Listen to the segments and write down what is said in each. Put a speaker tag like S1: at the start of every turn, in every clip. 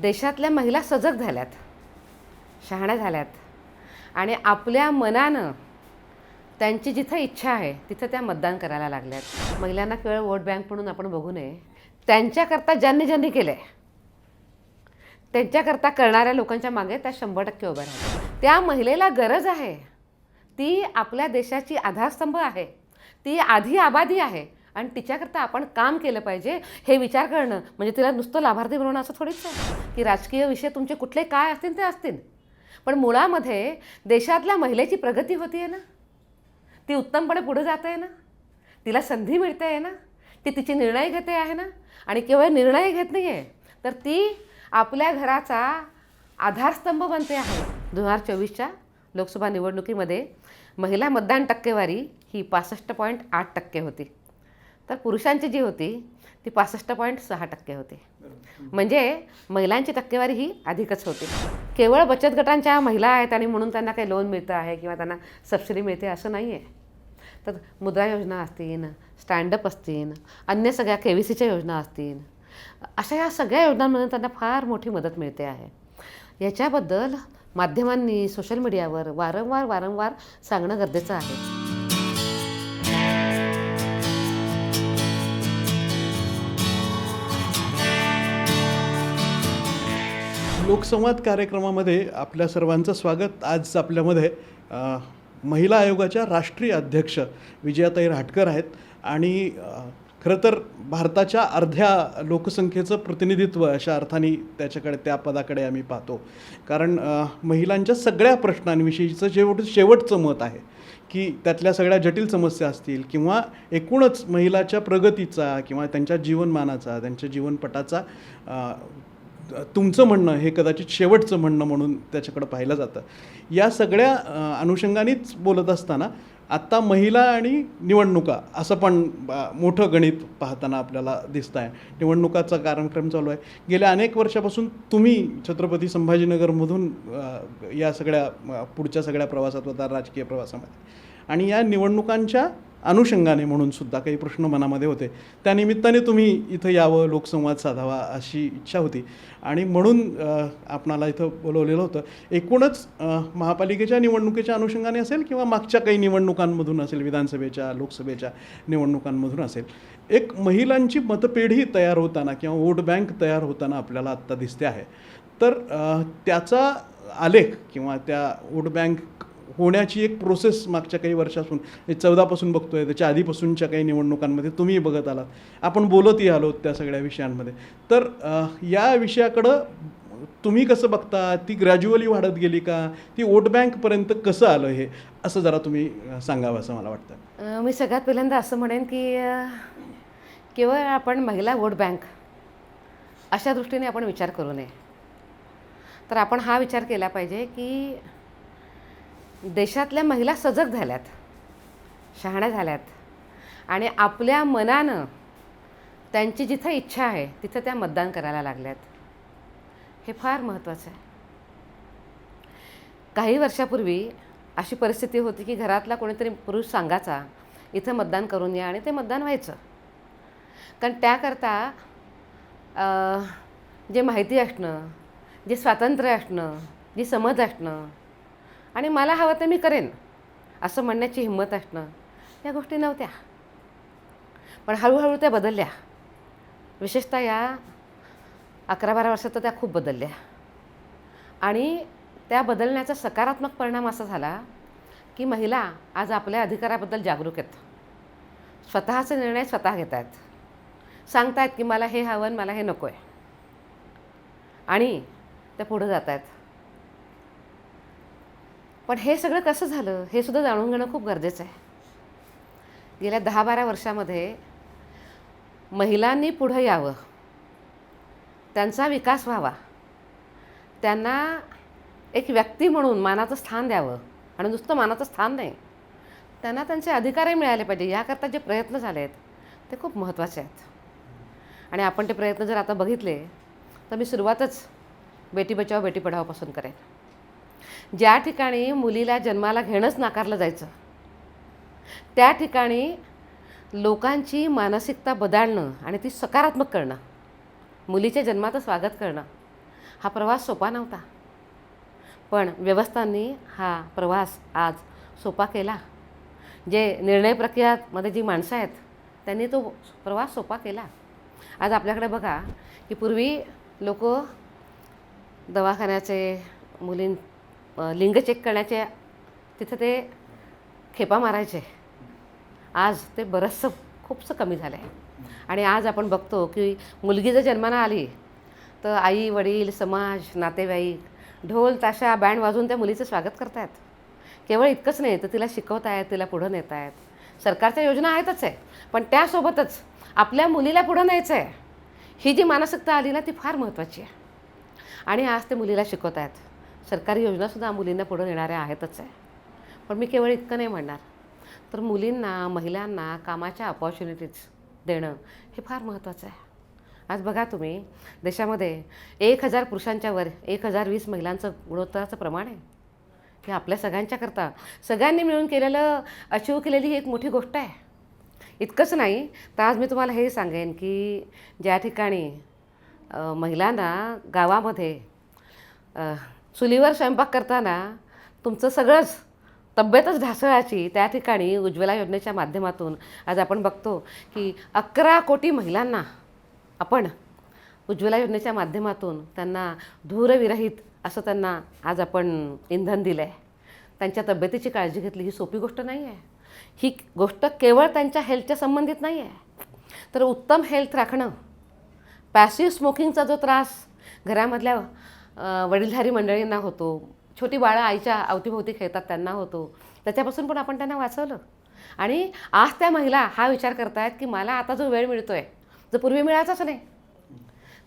S1: देशातल्या महिला सजग झाल्यात, शहाण्या झाल्यात आणि आपल्या मनानं त्यांची जिथं इच्छा आहे तिथं त्या मतदान करायला लागल्यात. महिलांना केवळ वोट बँक म्हणून आपण बघू नये. त्यांच्याकरता ज्यांनी ज्यांनी केलं आहे त्यांच्याकरता करणाऱ्या लोकांच्या मागे त्या 100% उभ्या राहतात. त्या महिलेला गरज आहे, ती आपल्या देशाची आधारस्तंभ आहे, ती आधी आबादी आहे आणि तिच्याकरता आपण काम केलं पाहिजे हे विचार करणं म्हणजे तिला नुसतं लाभार्थी बनवणं असं थोडीच आहे की राजकीय विषय तुमचे कुठले काय असतील ते असतील, पण मुळामध्ये देशातल्या महिलेची प्रगती होती आहे ना, ती उत्तमपणे पुढे जाते आहे ना, तिला संधी मिळते आहे ना, ती तिचे निर्णय घेते आहे ना, आणि केवळ निर्णय घेत नाही आहे तर ती आपल्या घराचा आधारस्तंभ बनते आहे. 2024च्या लोकसभा निवडणुकीमध्ये महिला मतदान टक्केवारी ही 65.8% होती, तर पुरुषांची जी होती ती 65.6% होती. म्हणजे महिलांची टक्केवारी ही अधिकच होती. केवळ बचत गटांच्या महिला आहेत आणि म्हणून त्यांना काही लोन मिळतं आहे किंवा त्यांना सबसिडी मिळते असं नाही आहे. तर मुद्रा योजना असतील, स्टँडअप असतील, अन्य सगळ्या KVCच्या योजना असतील, अशा या सगळ्या योजनांमध्ये त्यांना फार मोठी मदत मिळते आहे. याच्याबद्दल माध्यमांनी सोशल मीडियावर वारंवार सांगणं गरजेचं आहे.
S2: लोकसंवाद कार्यक्रमामध्ये आपल्या सर्वांचं स्वागत. आज आपल्यामध्ये महिला आयोगाच्या राष्ट्रीय अध्यक्ष विजयाताई रहाटकर आहेत आणि खरं तर भारताच्या अर्ध्या लोकसंख्येचं प्रतिनिधित्व अशा अर्थाने त्या पदाकडे आम्ही पाहतो. कारण महिलांच्या सगळ्या प्रश्नांविषयीचं शेवटचं मत आहे की त्यातल्या सगळ्या जटिल समस्या असतील किंवा एकूणच महिलाच्या प्रगतीचा किंवा त्यांच्या जीवनमानाचा, त्यांच्या जीवनपटाचा तुमचं म्हणणं हे कदाचित शेवटचं म्हणणं म्हणून त्याच्याकडं पाहिलं जातं. या सगळ्या अनुषंगानेच बोलत असताना आत्ता महिला आणि निवडणुका असं पण मोठं गणित पाहताना आपल्याला दिसतं आहे. निवडणुकाचा कार्यक्रम चालू आहे. गेल्या अनेक वर्षापासून तुम्ही छत्रपती संभाजीनगरमधून या सगळ्या पुढच्या सगळ्या प्रवासात होता, राजकीय प्रवासामध्ये, आणि या निवडणुकांच्या अनुषंगाने म्हणून सुद्धा काही प्रश्न मनामध्ये होते. त्यानिमित्ताने तुम्ही इथं यावं, लोकसंवाद साधावा अशी इच्छा होती आणि म्हणून आपणाला इथं बोलवलेलं होतं. एकूणच महापालिकेच्या निवडणुकीच्या अनुषंगाने असेल किंवा मागच्या काही निवडणुकांमधून असेल, विधानसभेच्या, लोकसभेच्या निवडणुकांमधून असेल, एक महिलांची मतपेढी तयार होताना किंवा वोट बँक तयार होताना आपल्याला आत्ता दिसते आहे. तर त्याचा आलेख किंवा त्या वोट बँक होण्याची एक प्रोसेस मागच्या काही वर्षापासून 14पासून बघतोय, त्याच्या आधीपासूनच्या काही निवडणुकांमध्ये तुम्ही बघत आलात, आपण बोलतही आलो त्या सगळ्या विषयांमध्ये. तर या विषयाकडं तुम्ही कसं बघता? ती ग्रॅज्युअली वाढत गेली का? ती वोट बँकपर्यंत कसं आलं हे असं जरा तुम्ही सांगावं असं मला वाटतं.
S1: मी सगळ्यात पहिल्यांदा असं म्हणेन की केवळ आपण महिला वोट बँक अशा दृष्टीने आपण विचार करू नये. तर आपण हा विचार केला पाहिजे की देशातल्या महिला सजग झाल्यात, शहाण्या झाल्यात आणि आपल्या मनानं त्यांची जिथं इच्छा आहे तिथं त्या मतदान करायला लागल्यात. हे फार महत्त्वाचं आहे. काही वर्षापूर्वी अशी परिस्थिती होती की घरातला कोणीतरी पुरुष सांगायचा इथं मतदान करून या आणि ते मतदान व्हायचं. कारण त्याकरता जे माहिती असणं, जे स्वातंत्र्य असणं, जी समज असणं आणि मला हवं तर मी करेन असं म्हणण्याची हिंमत असणं, या गोष्टी नव्हत्या. पण हळूहळू त्या बदलल्या. विशेषतः या 11-12 वर्षात तर त्या खूप बदलल्या आणि त्या बदलण्याचा सकारात्मक परिणाम असा झाला की महिला आज आपल्या अधिकाराबद्दल जागरूक आहेत, स्वतःचे निर्णय स्वतः घेत आहेत, सांगत आहेत की मला हे हवं आणि मला हे नको आहे आणि त्या पुढं जात आहेत. पण हे सगळं कसं झालं हे सुद्धा जाणून घेणं खूप गरजेचं आहे. गेल्या 10-12 वर्षामध्ये महिलांनी पुढं यावं, त्यांचा विकास व्हावा, त्यांना एक व्यक्ती म्हणून मानाचं स्थान द्यावं आणि नुसतं मानाचं स्थान नाही, त्यांना त्यांचे अधिकारही मिळाले पाहिजे, याकरता जे प्रयत्न झाले आहेत ते खूप महत्त्वाचे आहेत. आणि आपण ते प्रयत्न जर आता बघितले तर मी सुरुवातच बेटी बचाओ बेटी पढाओपासून करेन. ज्या ठिकाणी मुलीला जन्माला घेणंच नाकारलं जायचं त्या ठिकाणी लोकांची मानसिकता बदलणं आणि ती सकारात्मक करणं, मुलीच्या जन्माचं स्वागत करणं हा प्रवास सोपा नव्हता, पण व्यवस्थांनी हा प्रवास आज सोपा केला. जे निर्णय प्रक्रियामध्ये जी माणसं आहेत त्यांनी तो प्रवास सोपा केला. आज आपल्याकडे बघा की पूर्वी लोक दवाखान्याचे लिंग चेक करण्याचे तिथं ते खेपा मारायचे. आज ते बरंचसं खूपसं कमी झालं आहे. आणि आज आपण बघतो की मुलगी जर जन्माला आली तर आई वडील समाज नातेवाईक ढोल ताशा बँड वाजवून त्या मुलीचं स्वागत करतायत. केवळ इतकंच नाही तर तिला शिकवत आहेत, तिला पुढं नेत आहेत. सरकारच्या योजना आहेतच आहे, पण त्यासोबतच आपल्या मुलीला पुढं न्यायचं आहे ही जी मानसिकता आली ना ती फार महत्त्वाची आहे. आणि आज ते मुलीला शिकवत आहेत. सरकारी योजनासुद्धा मुलींना पुढं नेणाऱ्या आहेतच आहे. पण मी केवळ इतकं नाही म्हणणार, तर मुलींना महिलांना कामाच्या अपॉर्च्युनिटीज देणं हे फार महत्त्वाचं आहे. आज बघा तुम्ही देशामध्ये 1000 पुरुषांच्या वर 1020 महिलांचं गुणोत्तराचं प्रमाण आहे. हे आपल्या सगळ्यांच्याकरता सगळ्यांनी मिळून केलेलं अचीव केलेली ही एक मोठी गोष्ट आहे. इतकंच नाही तर आज मी तुम्हाला हे सांगेन की ज्या ठिकाणी महिलांना गावामध्ये चुलीवर स्वयंपाक करताना तुमचं सगळंच तब्येतच ढासळायची, त्या ठिकाणी उज्ज्वला योजनेच्या माध्यमातून आज आपण बघतो की 11 कोटी महिलांना आपण उज्ज्वला योजनेच्या माध्यमातून त्यांना धूरविरहित असं त्यांना आज आपण इंधन दिलं आहे. त्यांच्या तब्येतीची काळजी घेतली ही सोपी गोष्ट नाही आहे. ही गोष्ट केवळ त्यांच्या हेल्थच्या संबंधित नाही आहे, तर उत्तम हेल्थ राखणं, पॅसिव्ह स्मोकिंगचा जो त्रास घरामधल्या वडीलधारी मंडळींना होतो, छोटी बाळं आईच्या अवतीभोवती खेळतात त्यांना होतो, त्याच्यापासून पण आपण त्यांना वाचवलं. आणि आज त्या महिला हा विचार करतायत की मला आता जो वेळ मिळतो आहे जो पूर्वी मिळायचाच नाही,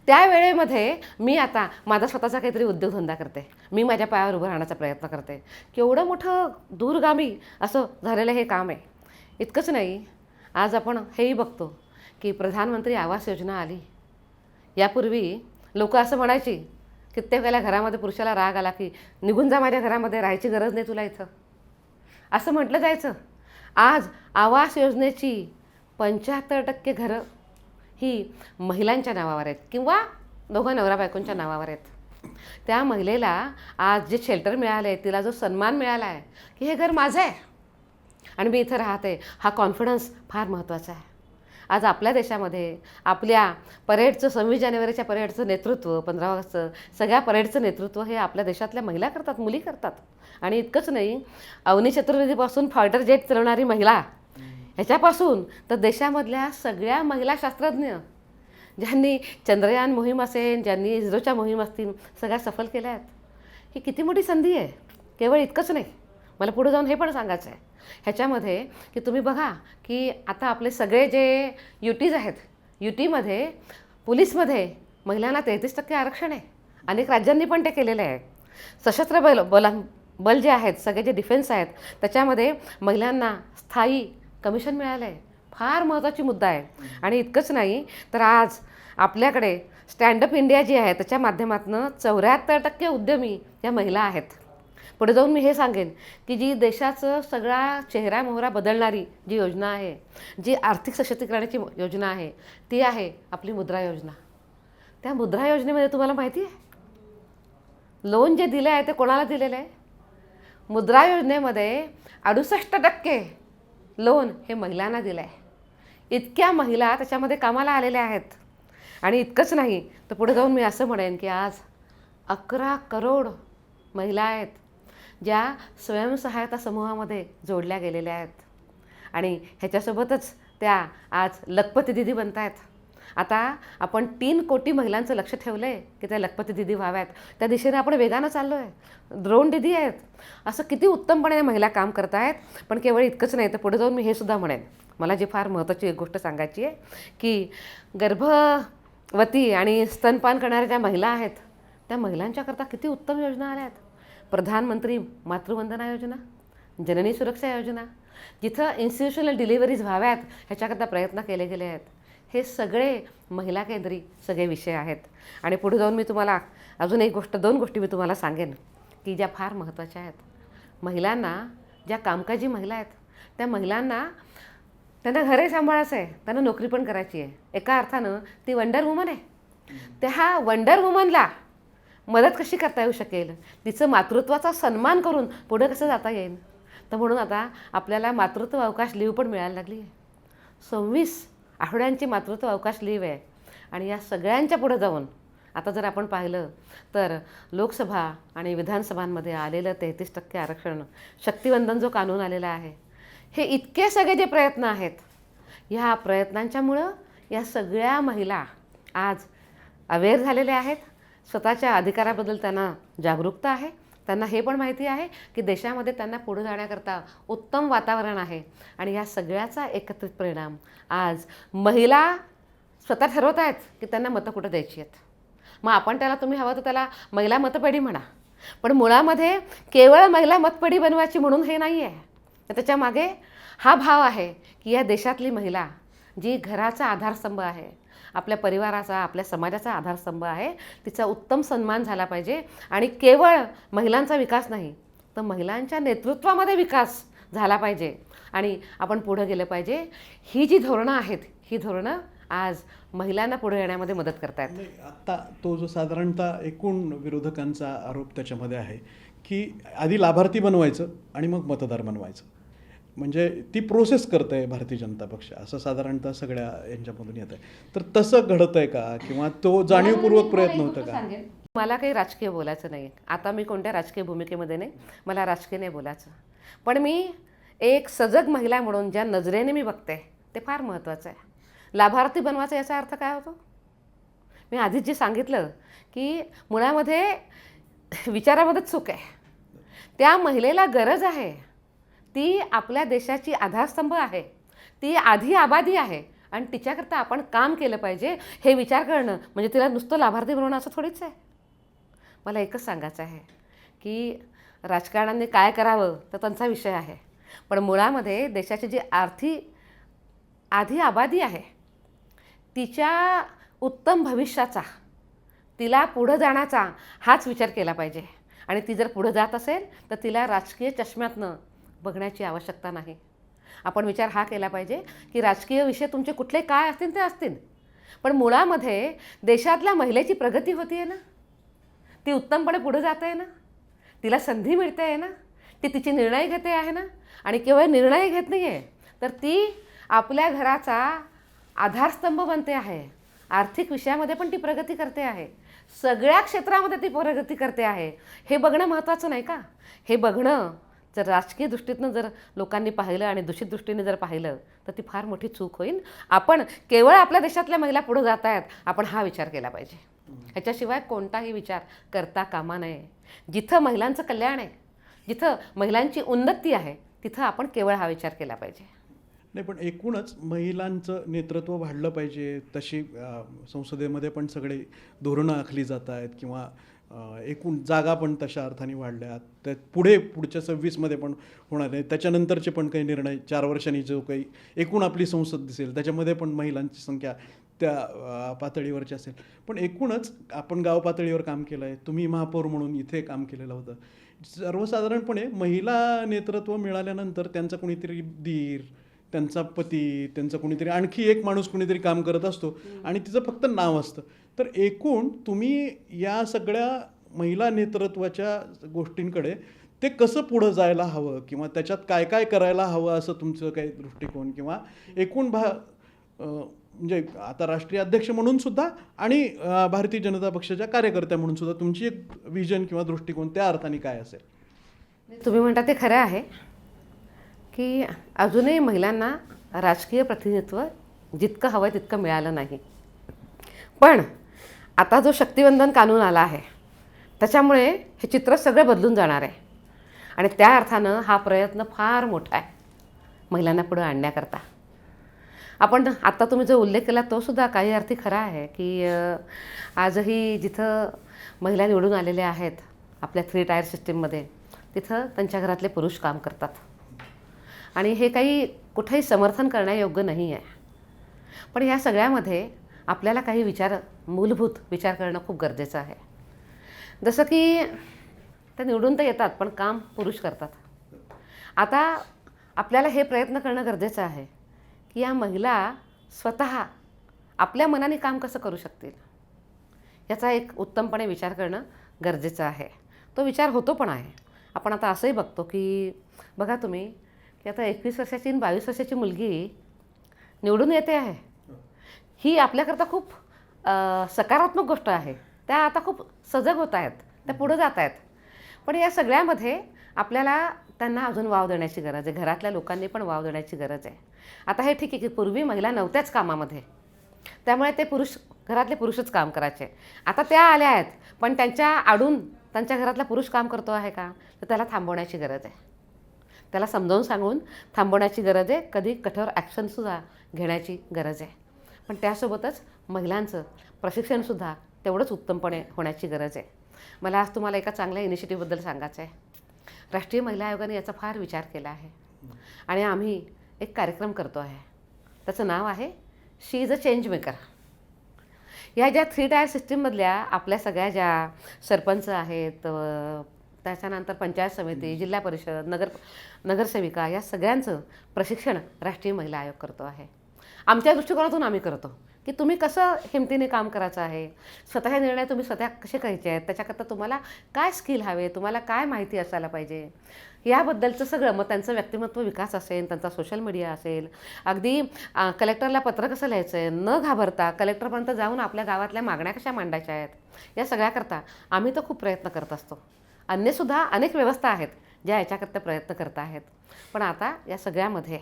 S1: त्या वेळेमध्ये मी आता माझा स्वतःचा काहीतरी उद्योगधंदा करते, मी माझ्या पायावर उभं राहण्याचा प्रयत्न करते. केवढं मोठं दूरगामी असं झालेलं हे काम आहे. इतकंच नाही, आज आपण हेही बघतो की प्रधानमंत्री आवास योजना आली. यापूर्वी लोक असं म्हणायची, कित्येक वेळेला घरामध्ये पुरुषाला राग आला की निघून जा माझ्या घरामध्ये, राहायची गरज नाही तुला इथं, असं म्हटलं जायचं. आज आवास योजनेची 75% घरं ही महिलांच्या नावावर आहेत किंवा दोघं नवरा बायकोंच्या नावावर आहेत. त्या महिलेला आज जे शेल्टर मिळालं आहे, तिला जो सन्मान मिळाला आहे की हे घर माझं आहे आणि मी इथं राहते, हा कॉन्फिडन्स फार महत्त्वाचा आहे. आज आपल्या देशामध्ये आपल्या परेडचं 26 जानेवारीच्या परेडचं नेतृत्व, 15 ऑगस्टचं सगळ्या परेडचं नेतृत्व हे आपल्या देशातल्या महिला करतात, मुली करतात. आणि इतकंच नाही, अवनी चतुर्वेदीपासून फायटर जेट चालवणारी महिला ह्याच्यापासून तर देशामधल्या सगळ्या महिला शास्त्रज्ञ ज्यांनी चंद्रयान मोहीम असेल, ज्यांनी इस्रोच्या मोहीम असतील, सगळ्या सफल केल्या आहेत. ही किती मोठी संधी आहे. केवळ इतकंच नाही, मला पुढे जाऊन हे पण सांगायचं आहे ह्याच्यामध्ये की तुम्ही बघा की आता आपले सगळे जे युटीज आहेत, युटीमध्ये पोलीसमध्ये महिलांना 33% आरक्षण आहे. अनेक राज्यांनी पण ते केलेलं आहे. सशस्त्र बल जे आहेत, सगळे जे डिफेन्स आहेत, त्याच्यामध्ये महिलांना स्थायी कमिशन मिळालं आहे. फार महत्त्वाची मुद्दा आहे. आणि इतकंच नाही तर आज आपल्याकडे स्टँडअप इंडिया जी आहे त्याच्या माध्यमातून 74% उद्यमी या महिला आहेत. पुढे जाऊन मी हे सांगेन की जी देशाचं सगळा चेहरा मोहरा बदलणारी जी योजना आहे, जी आर्थिक सशक्तीकरणाची योजना आहे, ती आहे आपली मुद्रा योजना. त्या मुद्रा योजनेमध्ये तुम्हाला माहिती आहे लोन जे दिलं आहे ते कोणाला दिलेलं आहे? मुद्रा योजनेमध्ये 68% लोन हे महिलांना दिलं आहे. इतक्या महिला त्याच्यामध्ये कामाला आलेल्या आहेत. आणि इतकंच नाही तर पुढे जाऊन मी असं म्हणेन की आज 11 करोड महिला आहेत ज्या स्वयंसहायता समूहामध्ये जोडल्या गेलेल्या आहेत. आणि ह्याच्यासोबतच त्या आज लखपती दिदी बनत आहेत. आता आपण 3 कोटी महिलांचं लक्ष ठेवलं आहे की त्या लखपती दिदी व्हाव्यात. त्या दिशेने आपण वेगानं चाललो आहे. ड्रोन दिदी आहेत. असं किती उत्तमपणे महिला काम करत आहेत. पण केवळ इतकंच नाही तर पुढे जाऊन मी हे सुद्धा म्हणेन, मला जी फार महत्त्वाची एक गोष्ट सांगायची आहे की गर्भवती आणि स्तनपान करणाऱ्या ज्या महिला आहेत त्या महिलांच्याकरता किती उत्तम योजना आल्या आहेत. प्रधानमंत्री मातृवंदना योजना, जननी सुरक्षा योजना, जिथं इन्स्टिट्यूशनल डिलिव्हरीज व्हाव्यात ह्याच्याकरता प्रयत्न केले गेले आहेत. हे सगळे महिला केंद्री सगळे विषय आहेत. आणि पुढे जाऊन मी तुम्हाला अजून एक गोष्ट 2 गोष्टी मी तुम्हाला सांगेन की ज्या फार महत्त्वाच्या आहेत. महिलांना, ज्या कामकाजी महिला आहेत त्या महिलांना त्यांना घरही सांभाळायचं आहे, त्यांना नोकरी पण करायची आहे. एका अर्थानं ती वंडर वुमन आहे. त्या वंडर वुमनला मदत कशी करता येऊ शकेल, तिचं मातृत्वाचा सन्मान करून पुढे कसं जाता येईल. तर म्हणून आता आपल्याला मातृत्व अवकाश लीव पण मिळायला लागली आहे. 26 आठवड्यांची मातृत्व अवकाश लीव आहे. आणि या सगळ्यांच्या पुढे जाऊन आता जर आपण पाहिलं तर लोकसभा आणि विधानसभांमध्ये आलेलं 33% आरक्षण, शक्तिवंदन जो कानून आलेला आहे, हे इतके सगळे जे प्रयत्न आहेत, ह्या प्रयत्नांच्यामुळं या सगळ्या महिला आज अवेअर झालेल्या आहेत. स्वतःच्या अधिकाराबद्दल त्यांना जागरूकता आहे. त्यांना हे पण माहिती आहे की देशामध्ये त्यांना पुढे जाण्याकरता उत्तम वातावरण आहे. आणि या सगळ्याचा एकत्रित परिणाम आज महिला स्वतः ठरवत आहेत की त्यांना मतं कुठं द्यायची आहेत. मग आपण त्याला, तुम्ही हवं तर त्याला महिला मतपेढी म्हणा, पण मुळामध्ये केवळ महिला मतपेढी बनवायची म्हणून हे नाही आहे. तर त्याच्या मागे हा भाव आहे की या देशातली महिला जी घराचा आधारस्तंभ आहे, आपल्या परिवाराचा, आपल्या समाजाचा आधारस्तंभ आहे, तिचा उत्तम सन्मान झाला पाहिजे. आणि केवळ महिलांचा विकास नाही तर महिलांच्या नेतृत्वामध्ये विकास झाला पाहिजे आणि आपण पुढं गेलं पाहिजे. ही जी धोरणं आहेत, ही धोरणं आज महिलांना पुढे येण्यामध्ये मदत करतायत.
S2: नाही, आता तो जो साधारणतः एकूण विरोधकांचा आरोप त्याच्यामध्ये आहे की आधी लाभार्थी बनवायचं आणि मग मतदार बनवायचं, म्हणजे ती प्रोसेस करत आहे भारतीय जनता पक्ष, असं साधारणतः सगळ्या यांच्यामधून येत आहे. तर तसं घडत आहे का, किंवा तो जाणीवपूर्वक प्रयत्न होतं का?
S1: मला काही राजकीय बोलायचं नाही. आता मी कोणत्या राजकीय भूमिकेमध्ये नाही, मला राजकीय नाही बोलायचं. पण मी एक सजग महिला म्हणून ज्या नजरेने मी बघते ते फार महत्त्वाचं आहे. लाभार्थी बनवायचा याचा अर्थ काय होतो? मी आधीच जे सांगितलं की मुळामध्ये विचारामध्ये चूक आहे. त्या महिलेला गरज आहे, ती आपल्या देशाची आधारस्तंभ आहे, ती आधी आबादी आहे आणि तिच्याकरता आपण काम केलं पाहिजे हे विचार करणं म्हणजे तिला नुसतं लाभार्थी बनवणं असं थोडीच आहे. मला एकच सांगायचं आहे की राजकारण्यांनी काय करावं तर त्यांचा विषय आहे, पण मुळामध्ये देशाची जी आधी आबादी आहे, तिच्या उत्तम भविष्याचा, तिला पुढं जाण्याचा हाच विचार केला पाहिजे. आणि ती जर पुढं जात असेल तर तिला राजकीय चष्म्यातनं बघण्याची आवश्यकता नाही. आपण विचार हा केला पाहिजे की राजकीय विषय तुमचे कुठले काय असतील ते असतील, पण मुळामध्ये देशातल्या महिलेची प्रगती होती आहे ना, ती उत्तमपणे पुढे जाते आहे ना, तिला संधी मिळते आहे ना, ती तिचे निर्णय घेते आहे ना. आणि केवळ निर्णय घेत नाही आहे तर ती आपल्या घराचा आधारस्तंभ बनते आहे. आर्थिक विषयामध्ये पण ती प्रगती करते आहे, सगळ्या क्षेत्रामध्ये ती प्रगती करते आहे. हे बघणं महत्त्वाचं नाही का? हे बघणं जर राजकीय दृष्टीतनं जर लोकांनी पाहिलं आणि दूषित दृष्टीने जर पाहिलं तर ती फार मोठी चूक होईल. आपण केवळ आपल्या देशातल्या महिला पुढे जात आहेत, आपण हा विचार केला पाहिजे. ह्याच्याशिवाय कोणताही विचार करता कामा नये. जिथं महिलांचं कल्याण आहे, जिथं महिलांची उन्नती आहे, तिथं आपण केवळ हा विचार केला पाहिजे.
S2: नाही, पण एकूणच महिलांचं नेतृत्व वाढलं पाहिजे. तशी संसदेमध्ये पण सगळे धोरणं आखली जात आहेत, किंवा एकूण जागा पण तशा अर्थाने वाढल्यात. त्यात पुढच्या 26मध्ये पण होणार आहे. त्याच्यानंतरचे पण काही निर्णय 4 वर्षांनी जो काही एकूण आपली संसद दिसेल त्याच्यामध्ये पण महिलांची संख्या त्या पातळीवरची असेल. पण एकूणच आपण गाव पातळीवर काम केलं आहे, तुम्ही महापौर म्हणून इथे काम केलेलं होतं. सर्वसाधारणपणे महिला नेतृत्व मिळाल्यानंतर त्यांचा कोणीतरी दीर, त्यांचा पती, त्यांचा कोणीतरी आणखी एक माणूस कोणीतरी काम करत असतो आणि तिचं फक्त नाव असतं. तर एकूण तुम्ही या सगळ्या महिला नेतृत्वाच्या गोष्टींकडे ते कसं पुढं जायला हवं, किंवा त्याच्यात काय काय करायला हवं, असं तुमचं काही दृष्टिकोन, किंवा एकूण म्हणजे आता राष्ट्रीय अध्यक्ष म्हणून सुद्धा आणि भारतीय जनता पक्षाच्या कार्यकर्त्या म्हणून सुद्धा तुमची एक विजन किंवा दृष्टिकोन त्या अर्थाने काय असेल?
S1: तुम्ही म्हणता ते खरं आहे की अजूनही महिलांना राजकीय प्रतिनिधित्व जितकं हवं आहे तितकं मिळालं नाही. पण आता जो शक्तिवंदन कानून आला आहे त्याच्यामुळे हे चित्र सगळं बदलून जाणार आहे. आणि त्या अर्थानं हा प्रयत्न फार मोठा आहे महिलांना पुढं आणण्याकरता. आपण आत्ता तुम्ही जो उल्लेख केला तो सुद्धा काही अर्थी खरा आहे की आजही जिथं महिला निवडून आलेल्या आहेत आपल्या 3 टायर सिस्टीममध्ये, तिथं त्यांच्या घरातले पुरुष काम करतात. आणि हे काही कुठेही समर्थन करण्यायोग्य नाही आहे. पण या सगळ्यामध्ये आपल्याला काही मूलभूत विचार करणं खूप गरजेचं आहे. जसं की ते निवडून तर येतात पण काम पुरुष करतात. आता आपल्याला हे प्रयत्न करणं गरजेचं आहे की या महिला स्वतः आपल्या मनाने काम कसं करू शकतील याचा एक उत्तमपणे विचार करणं गरजेचं आहे. तो विचार होतो पण आहे. आपण आता असंही बघतो की बघा तुम्ही की आता 21 वर्षाची आणि 22 वर्षाची मुलगी निवडून येते आहे. ही आपल्याकरता खूप सकारात्मक गोष्ट आहे. त्या आता खूप सजग होत आहेत, त्या पुढं जात आहेत. पण या सगळ्यामध्ये आपल्याला त्यांना अजून वाव देण्याची गरज आहे. घरातल्या लोकांनी पण वाव देण्याची गरज आहे. आता हे ठीक आहे की पूर्वी महिला नव्हत्याच कामामध्ये, त्यामुळे ते घरातले पुरुषच काम करायचे. आता त्या आल्या आहेत, पण त्यांच्या आडून त्यांच्या घरातला पुरुष काम करतो आहे का, तर त्याला थांबवण्याची गरज आहे. त्याला समजावून सांगून थांबवण्याची गरज आहे. कधी कठोर ॲक्शनसुद्धा घेण्याची गरज आहे. पण त्यासोबतच महिलांचं प्रशिक्षणसुद्धा तेवढंच उत्तमपणे होण्याची गरज आहे. मला आज तुम्हाला एका चांगल्या इनिशिएटिव्हबद्दल सांगायचं आहे. राष्ट्रीय महिला आयोगाने याचा फार विचार केला आहे आणि आम्ही एक कार्यक्रम करतो आहे. त्याचं नाव आहे शी इज अ चेंज मेकर. या ज्या 3 टायर सिस्टीममधल्या आपल्या सगळ्या ज्या सरपंच आहेत, त्याच्यानंतर पंचायत समिती, जिल्हा परिषद, नगरसेविका, या सगळ्यांचं प्रशिक्षण राष्ट्रीय महिला आयोग करतो आहे. आमच्या दृष्टिकोनातून आम्ही करतो की तुम्ही कसं हिमतीने काम करायचं आहे, स्वतःचे निर्णय तुम्ही स्वतः कसे करायचे आहेत, त्याच्याकरता तुम्हाला काय स्किल हवे, तुम्हाला काय माहिती असायला पाहिजे, याबद्दलचं सगळं. मग त्यांचं व्यक्तिमत्व विकास असेल, त्यांचा सोशल मीडिया असेल, अगदी कलेक्टरला पत्र कसं लिहायचं आहे, न घाबरता कलेक्टरपर्यंत जाऊन आपल्या गावातल्या मागण्या कशा मांडायच्या आहेत, या सगळ्याकरता आम्ही तर खूप प्रयत्न करत असतो. अन्यसुद्धा अनेक व्यवस्था आहेत ज्या याच्याकरता प्रयत्न करत आहेत. पण आता या सगळ्यामध्ये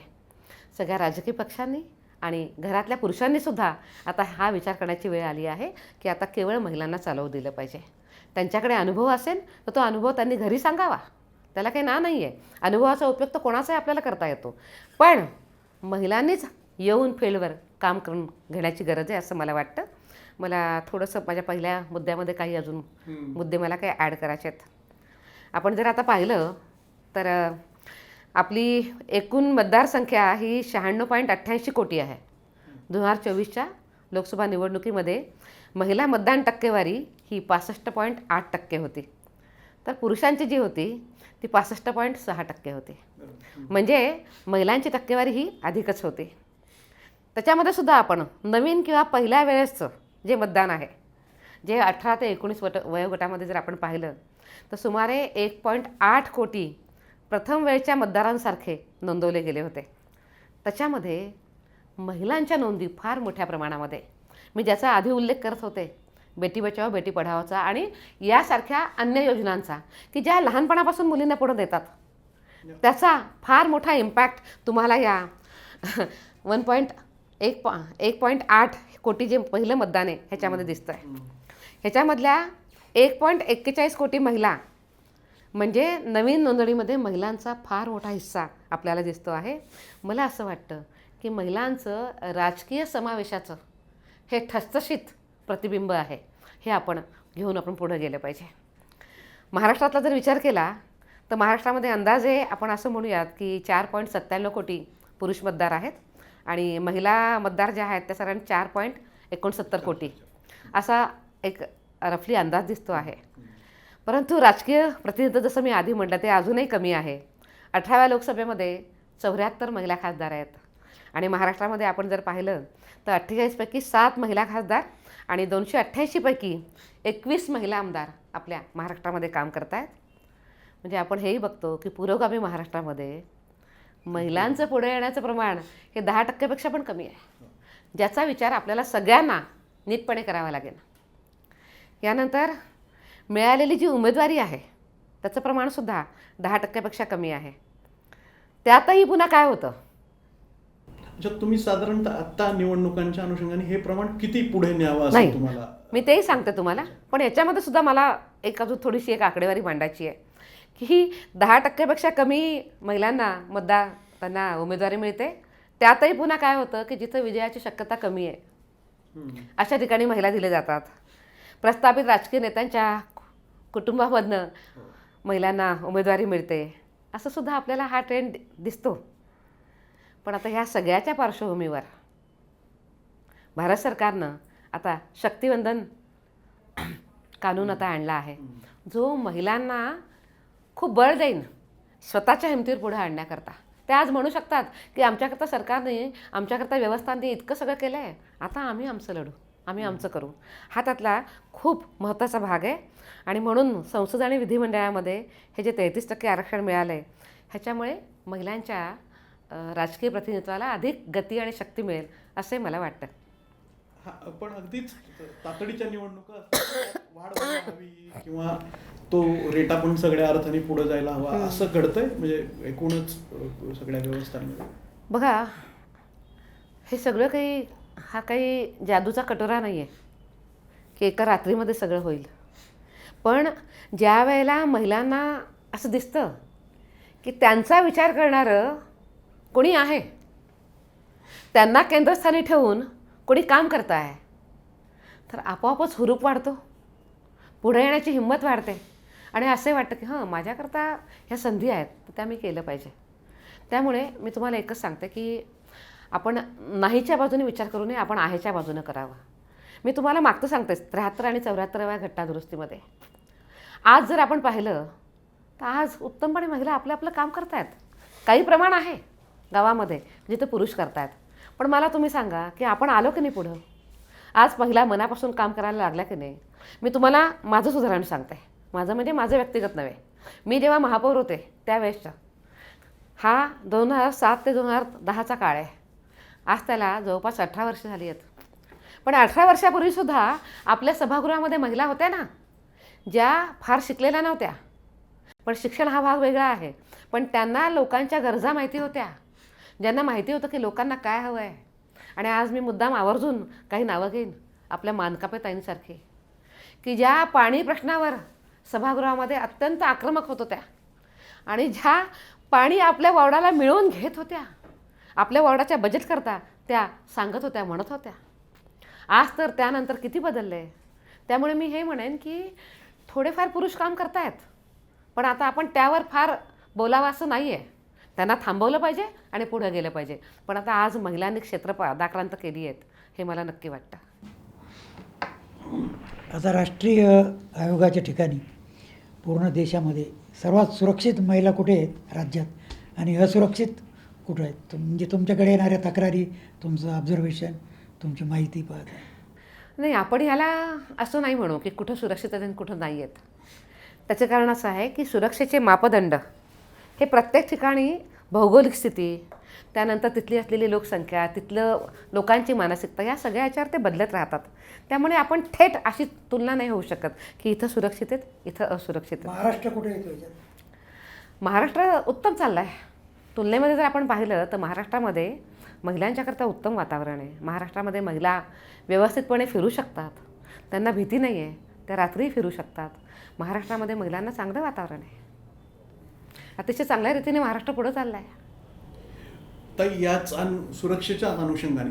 S1: सगळ्या राजकीय पक्षांनी आणि घरातल्या पुरुषांनीसुद्धा आता हा विचार करण्याची वेळ आली आहे की आता केवळ महिलांना चालवू दिलं पाहिजे. त्यांच्याकडे अनुभव असेल तर तो अनुभव त्यांनी घरी सांगावा, त्याला काही ना नाही आहे. अनुभवाचा उपयोग तर कोणाचाही आपल्याला करता येतो. पण महिलांनीच येऊन फील्डवर काम करून घेण्याची गरज आहे असं मला वाटतं. मला थोडंसं माझ्या पहिल्या मुद्द्यामध्ये काही अजून मुद्दे मला काही ॲड करायचे आहेत. आपण जर आता पाहिलं तर आपली एकूण मतदारसंख्या ही 96.88 कोटी आहे. 2024च्या लोकसभा निवडणुकीमध्ये महिला मतदान टक्केवारी ही 65.8% होती. तर पुरुषांची जी होती ती 65.6% होती. म्हणजे महिलांची टक्केवारी ही अधिकच होती. त्याच्यामध्ये सुद्धा आपण नवीन किंवा पहिल्या वेळेसचं जे मतदान आहे, जे 18 ते 19 वयोगटामध्ये जर आपण पाहिलं तर सुमारे 1.8 कोटी प्रथम वेळच्या मतदारांसारखे नोंदवले गेले होते. त्याच्यामध्ये महिलांच्या नोंदी फार मोठ्या प्रमाणामध्ये, मी ज्याचा आधी उल्लेख करत होते, बेटी बचाओ बेटी पढाओचा आणि यासारख्या अन्य योजनांचा की ज्या लहानपणापासून मुलींना पुढे देतात, त्याचा फार मोठा इम्पॅक्ट तुम्हाला या 1.8 कोटी जे पहिलं मतदान आहे ह्याच्यामध्ये दिसतं आहे. ह्याच्यामधल्या 1.41 कोटी महिला म्हणजे नवीन नोंदणीमध्ये महिलांचा फार मोठा हिस्सा आपल्याला दिसतो आहे. मला असं वाटतं की महिलांचं राजकीय समावेशाचं हे ठसठशीत प्रतिबिंब आहे. हे आपण घेऊन आपण पुढे गेलं पाहिजे. महाराष्ट्रातला जर विचार केला तर महाराष्ट्रामध्ये अंदाजे आपण असं म्हणूयात की 4.97 कोटी पुरुष मतदार आहेत आणि महिला मतदार ज्या आहेत त्या साधारण 4.69 कोटी असा एक रफली अंदाज दिसतो आहे. परंतु राजकीय प्रतिनिधित्व जसं मी आधी म्हटलं ते अजूनही कमी आहे. 18व्या लोकसभेमध्ये 74 महिला खासदार आहेत आणि महाराष्ट्रामध्ये आपण जर पाहिलं तर 48पैकी 7 महिला खासदार आणि 288 पैकी 21 महिला आमदार आपल्या महाराष्ट्रामध्ये काम करत आहेत. म्हणजे आपण हेही बघतो की पुरोगामी महाराष्ट्रामध्ये महिलांचं पुढे येण्याचं प्रमाण हे 10% पण कमी आहे, ज्याचा विचार आपल्याला सगळ्यांना नीटपणे करावा लागेल. यानंतर मिळालेली जी उमेदवारी आहे त्याचं प्रमाणसुद्धा 10% कमी आहे. त्यातही पुन्हा काय होतं,
S2: तुम्ही साधारणतः आता निवडणुकांच्या अनुषंगाने हे प्रमाण किती पुढे न्यावं
S1: नाही,
S2: असं तुम्हाला?
S1: मी तेही सांगते तुम्हाला. पण याच्यामध्ये सुद्धा मला अजून थोडीशी एक आकडेवारी मांडायची आहे की 10% कमी महिलांना त्यांना उमेदवारी मिळते. त्यातही पुन्हा काय होतं की जिथं विजयाची शक्यता कमी आहे अशा ठिकाणी महिला दिले जातात. प्रस्थापित राजकीय नेत्यांच्या कुटुंबामधनं महिलांना उमेदवारी मिळते, असं सुद्धा आपल्याला हा ट्रेंड दिसतो. पण आता ह्या सगळ्याच्या पार्श्वभूमीवर भारत सरकारनं आता शक्तिवंदन कानून आता आणला आहे, जो महिलांना खूप बळ देईन स्वतःच्या हिमतीवर पुढे आणण्याकरता. ते आज म्हणू शकतात की आमच्याकरता सरकारने, आमच्याकरता व्यवस्थांनी इतकं सगळं केलं आहे, आता आम्ही आमचं लढू. आम्ही आमचं करू, हा त्यातला खूप महत्त्वाचा भाग आहे. आणि म्हणून संसद आणि विधिमंडळामध्ये हे जे 33% आरक्षण मिळालं आहे ह्याच्यामुळे महिलांच्या राजकीय प्रतिनिधित्वाला अधिक गती आणि शक्ती मिळेल असे मला वाटतं.
S2: हा, पण अगदीच तातडीच्या निवडणुका असतात, वाढ व्हायला हवी किंवा तो रेटा पण सगळ्या अर्थाने पुढे जायला हवा असं घडतंय म्हणजे एकूणच सगळ्या व्यवस्थांमध्ये.
S1: बघा, हे सगळं काही जादूचा कटोरा नाही आहे की एका रात्रीमध्ये सगळं होईल. पण ज्या वेळेला महिलांना असं दिसतं की त्यांचा विचार करणारं कोणी आहे, त्यांना केंद्रस्थानी ठेवून कोणी काम करतं आहे, तर आपोआपच हुरूप वाढतो, पुढे येण्याची हिंमत वाढते आणि असे वाटतं की हां, माझ्याकरता ह्या संधी आहेत तर त्या मी केलं पाहिजे. त्यामुळे मी तुम्हाला एकच सांगते की आपण नाहीच्या बाजूने विचार करू नये, आपण आहेच्या बाजूनं करावा. मी तुम्हाला मागतं सांगतेच 73 आणि 74व्या घटनादुरुस्तीमध्ये आज जर आपण पाहिलं तर आज उत्तमपणे महिला आपलं आपलं काम करत आहेत. काही प्रमाण आहे गावामध्ये जिथे पुरुष करत आहेत, पण मला तुम्ही सांगा की आपण आलो की नाही पुढं? आज महिला मनापासून काम करायला लागल्या की नाही? मी तुम्हाला माझंच उदाहरण सांगते, माझं म्हणजे माझं व्यक्तिगत नव्हे. मी जेव्हा महापौर होते त्यावेळेसचा हा 2007 ते 2010चा काळ आहे. आज त्याला जवळपास 18 वर्ष झाली आहेत. पण 18 वर्षापूर्वीसुद्धा आपल्या सभागृहामध्ये महिला होत्या ना, ज्या फार शिकलेल्या नव्हत्या, पण शिक्षण हा भाग वेगळा आहे. पण त्यांना लोकांच्या गरजा माहिती होत्या, ज्यांना माहिती होतं की लोकांना काय हवं आहे. आणि आज मी मुद्दाम आवर्जून काही नावं घेईन, आपल्या मानकापे ताईंसारखी, की ज्या पाणी प्रश्नावर सभागृहामध्ये अत्यंत आक्रमक होत होत्या आणि ज्या पाणी आपल्या वॉर्डाला मिळवून घेत होत्या, आपल्या वॉर्डाच्या बजेट करता त्या सांगत होत्या, म्हणत होत्या. आज तर त्यानंतर किती बदललं आहे. त्यामुळे मी हे म्हणेन की थोडेफार पुरुष काम करतायत, पण आता आपण त्यावर फार बोलावं असं नाही आहे. त्यांना थांबवलं पाहिजे आणि पुढं गेलं पाहिजे. पण आता आज महिलांनी क्षेत्र पादाक्रांत केली आहेत हे मला नक्की वाटतं.
S3: आता राष्ट्रीय आयोगाच्या ठिकाणी पूर्ण देशामध्ये सर्वात सुरक्षित महिला कुठे आहेत राज्यात आणि असुरक्षित कुठं आहेत? म्हणजे तुमच्याकडे येणाऱ्या तक्रारी, तुमचं ऑब्झर्वेशन, तुमची माहिती पाहता.
S1: नाही, आपण ह्याला असं नाही म्हणू की कुठं सुरक्षित आहेत आणि कुठं नाही आहेत. त्याचं कारण असं आहे की सुरक्षेचे मापदंड हे प्रत्येक ठिकाणी भौगोलिक स्थिती, त्यानंतर तिथली असलेली लोकसंख्या, तिथलं लोकांची मानसिकता, या सगळ्या याच्यावर ते बदलत राहतात. त्यामुळे आपण थेट अशी तुलना नाही होऊ शकत की इथं सुरक्षित आहेत, इथं असुरक्षित आहेत.
S3: महाराष्ट्र कुठे येतो याच्यात?
S1: महाराष्ट्र उत्तम चालला आहे. तुलनेमध्ये जर आपण पाहिलं तर महाराष्ट्रामध्ये महिलांच्याकरता उत्तम वातावरण आहे. महाराष्ट्रामध्ये महिला व्यवस्थितपणे फिरू शकतात, त्यांना भीती नाही आहे, त्या रात्रीही फिरू शकतात. महाराष्ट्रामध्ये महिलांना चांगलं वातावरण आहे. अतिशय चांगल्या रीतीने महाराष्ट्र पुढं चालला आहे.
S2: तर याच सुरक्षेच्या अनुषंगाने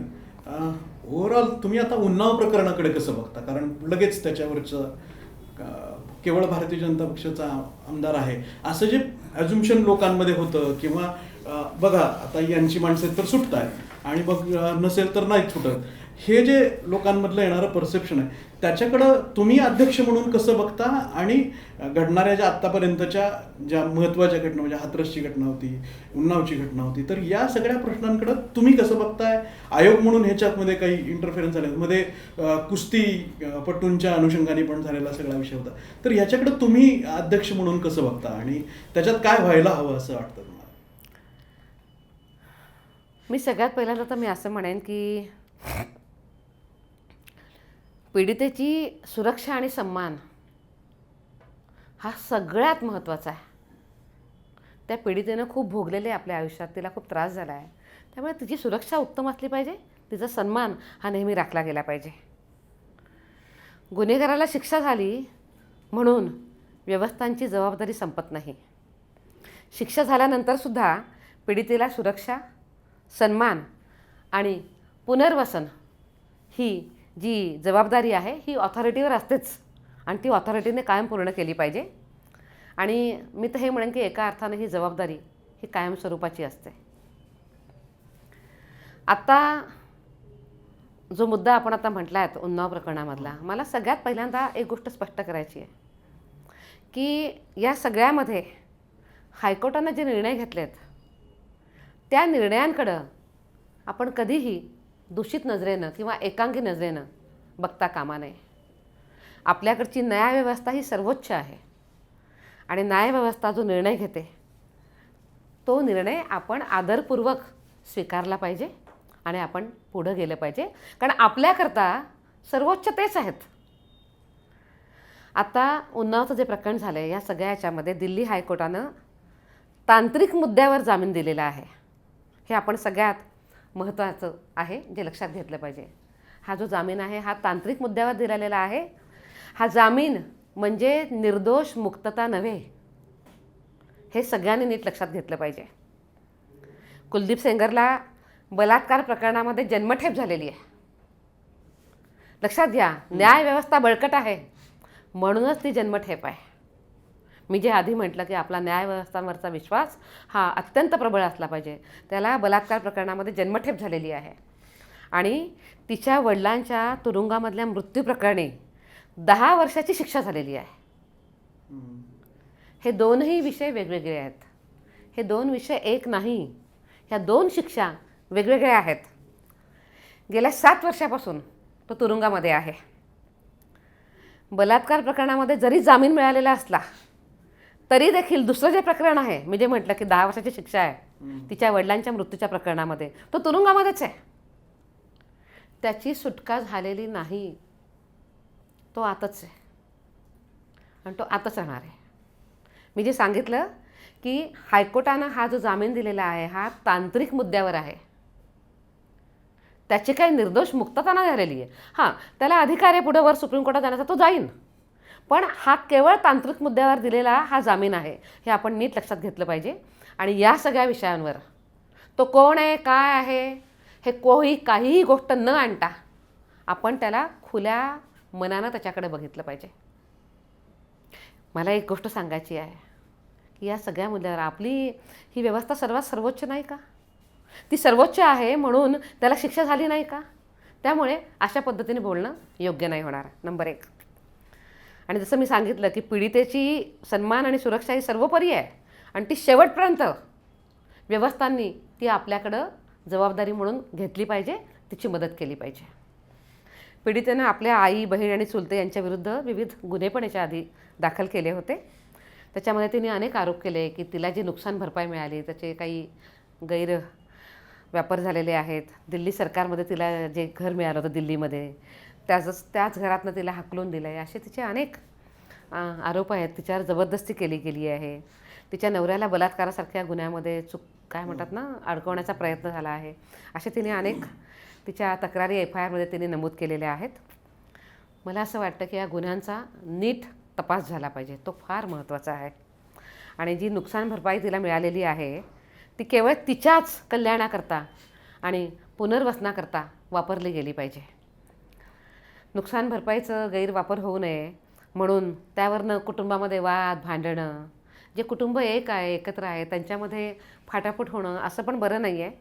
S2: ओव्हरऑल तुम्ही आता उन्नाव प्रकरणाकडे कसं बघता? कारण लगेच त्याच्यावरचं केवळ भारतीय जनता पक्षाचा आमदार आहे असं जे ॲझ्युम्शन लोकांमध्ये होतं, किंवा बघा आता यांची माणसं तर सुटत आहेत आणि मग नसेल तर नाही सुटत, हे जे लोकांमधलं येणारं परसेप्शन आहे त्याच्याकडं तुम्ही अध्यक्ष म्हणून कसं बघता? आणि घडणाऱ्या ज्या आत्तापर्यंतच्या ज्या महत्त्वाच्या घटना, म्हणजे हाथरसची घटना होती, उन्नावची घटना होती, तर या सगळ्या प्रश्नांकडं तुम्ही कसं बघताय? आयोग म्हणून ह्याच्यामध्ये काही इंटरफेरन्स झाले, मध्ये कुस्ती पटूंच्या अनुषंगाने पण झालेला सगळा विषय होता, तर ह्याच्याकडं तुम्ही अध्यक्ष म्हणून कसं बघता आणि त्याच्यात काय व्हायला हवं असं वाटतं तुम्हाला?
S1: मी सगळ्यात पहिल्यांदा तर मी असं म्हणेन की पीडितेची सुरक्षा आणि सन्मान हा सगळ्यात महत्त्वाचा आहे. त्या पीडितेनं खूप भोगलेले आपल्या आयुष्यात, तिला खूप त्रास झाला आहे. त्यामुळे तिची सुरक्षा उत्तम असली पाहिजे, तिचा सन्मान हा नेहमी राखला गेला पाहिजे. गुन्हेगाराला शिक्षा झाली म्हणून व्यवस्थांची जबाबदारी संपत नाही. शिक्षा झाल्यानंतरसुद्धा पीडितेला सुरक्षा, सन्मान आणि पुनर्वसन ही जी जबाबदारी आहे ही ऑथॉरिटीवर असतेच आणि ती ऑथॉरिटीने कायम पूर्ण केली पाहिजे. आणि मी तर हे म्हणेन की एका अर्थाने ही जबाबदारी ही कायम स्वरूपाची असते. आता जो मुद्दा आपण आता म्हटला आहे उन्नाव प्रकरणामधला, मला सगळ्यात पहिल्यांदा एक गोष्ट स्पष्ट करायची आहे की या सगळ्यामध्ये हायकोर्टानं जे निर्णय घेतलेत त्या निर्णयांकडं आपण कधीही दूषित नजरेनं किंवा एकांगी नजरेनं बघता कामा नये. आपल्याकडची न्यायव्यवस्था ही सर्वोच्च आहे आणि न्यायव्यवस्था जो निर्णय घेते तो निर्णय आपण आदरपूर्वक स्वीकारला पाहिजे आणि आपण पुढं गेलं पाहिजे, कारण आपल्याकरता सर्वोच्च तेच आहेत. आता उन्नावचं जे प्रकरण झालं आहे या सगळ्या याच्यामध्ये दिल्ली हायकोर्टानं तांत्रिक मुद्द्यावर जामीन दिलेला आहे. हे आपण सगळ्यात महत्त्वाचं आहे जे लक्षात घेतलं पाहिजे. हा जो जामीन आहे हा तांत्रिक मुद्द्यावर दिलेला आहे. हा जामीन म्हणजे निर्दोष मुक्तता नव्हे, हे सगळ्यांनी नीट लक्षात घेतलं पाहिजे. कुलदीप सेंगरला बलात्कार प्रकरणामध्ये जन्मठेप झालेली आहे. लक्षात घ्या, न्यायव्यवस्था बळकट आहे म्हणूनच ती जन्मठेप आहे. मी जे आधी म्हटलं की आपला न्यायव्यवस्थांवरचा विश्वास हा अत्यंत प्रबळ असला पाहिजे. त्याला बलात्कार प्रकरणामध्ये जन्मठेप झालेली आहे आणि तिच्या वडिलांच्या तुरुंगामधल्या मृत्यूप्रकरणी 10 वर्षाची शिक्षा झालेली आहे. हे दोनही विषय वेगवेगळे आहेत. हे दोन विषय एक नाही. ह्या दोन शिक्षा वेगवेगळ्या आहेत. गेल्या 7 वर्षापासून तो तुरुंगामध्ये आहे. बलात्कार प्रकरणामध्ये जरी जामीन मिळालेला असला तरी देखील दुसरं जे प्रकरण आहे, मी जे म्हटलं की 10 वर्षाची शिक्षा आहे तिच्या वडिलांच्या मृत्यूच्या प्रकरणामध्ये, तो तुरुंगामध्येच आहे. त्याची सुटका झालेली नाही. तो आतच आहे आणि तो आतच राहणार आहे. मी जे सांगितलं की हायकोर्टानं हा जो जामीन दिलेला आहे हा तांत्रिक मुद्द्यावर आहे. त्याची काही निर्दोष मुक्तता नाही झालेली आहे. हां, त्याला अधिकार आहे पुढे वर सुप्रीम कोर्टात जाण्याचा, तो जाईन, पण हा केवळ तांत्रिक मुद्द्यावर दिलेला हा जामीन आहे. हे आपण नीट लक्षात घेतलं पाहिजे. आणि या सगळ्या विषयांवर तो कोण आहे, काय आहे, हे काहीही गोष्ट न आणता आपण त्याला खुल्या मनानं त्याच्याकडे बघितलं पाहिजे. मला एक गोष्ट सांगायची आहे की या सगळ्या मुद्द्यावर आपली ही व्यवस्था सर्वात सर्वोच्च नाही का? ती सर्वोच्च आहे म्हणून त्याला शिक्षा झाली नाही का? त्यामुळे अशा पद्धतीने बोलणं योग्य नाही होणार. नंबर 1. आणि जसं मी सांगितलं की पीडितेची सन्मान आणि सुरक्षा ही सर्वोपरी आहे आणि ती शेवटपर्यंत व्यवस्थांनी ती आपल्याकडं जबाबदारी म्हणून घेतली पाहिजे, तिची मदत केली पाहिजे. पीडितेनं आपल्या आई, बहीण आणि चुलते यांच्याविरुद्ध विविध गुन्हे पण याच्या आधी दाखल केले होते. त्याच्यामध्ये तिने अनेक आरोप केले की तिला जी नुकसान भरपाई मिळाली त्याचे काही गैरव्यापार झालेले आहेत. दिल्ली सरकारमध्ये तिला जे घर मिळालं होतं दिल्लीमध्ये त्याच घरातनं तिला हाकलून दिलं आहे, असे तिचे अनेक आरोप आहेत. तिच्यावर जबरदस्ती केली गेली आहे. तिच्या नवऱ्याला बलात्कारासारख्या गुन्ह्यामध्ये अडकवण्याचा प्रयत्न झाला आहे. असे तिने अनेक तिच्या तक्रारी FIRमध्ये तिने नमूद केलेल्या आहेत. मला असं वाटतं की या गुन्ह्यांचा नीट तपास झाला पाहिजे. तो फार महत्त्वाचा आहे. आणि जी नुकसान भरपाई तिला मिळालेली आहे ती केवळ तिच्याच कल्याणाकरता आणि पुनर्वसनाकरता वापरली गेली पाहिजे. नुकसान भरपाईचं गैरवापर होऊ नये म्हणून त्यावरनं कुटुंबामध्ये वाद, भांडणं, जे कुटुंब एकत्र आहे त्यांच्यामध्ये फाटाफूट होणं असं पण बरं नाही आहे.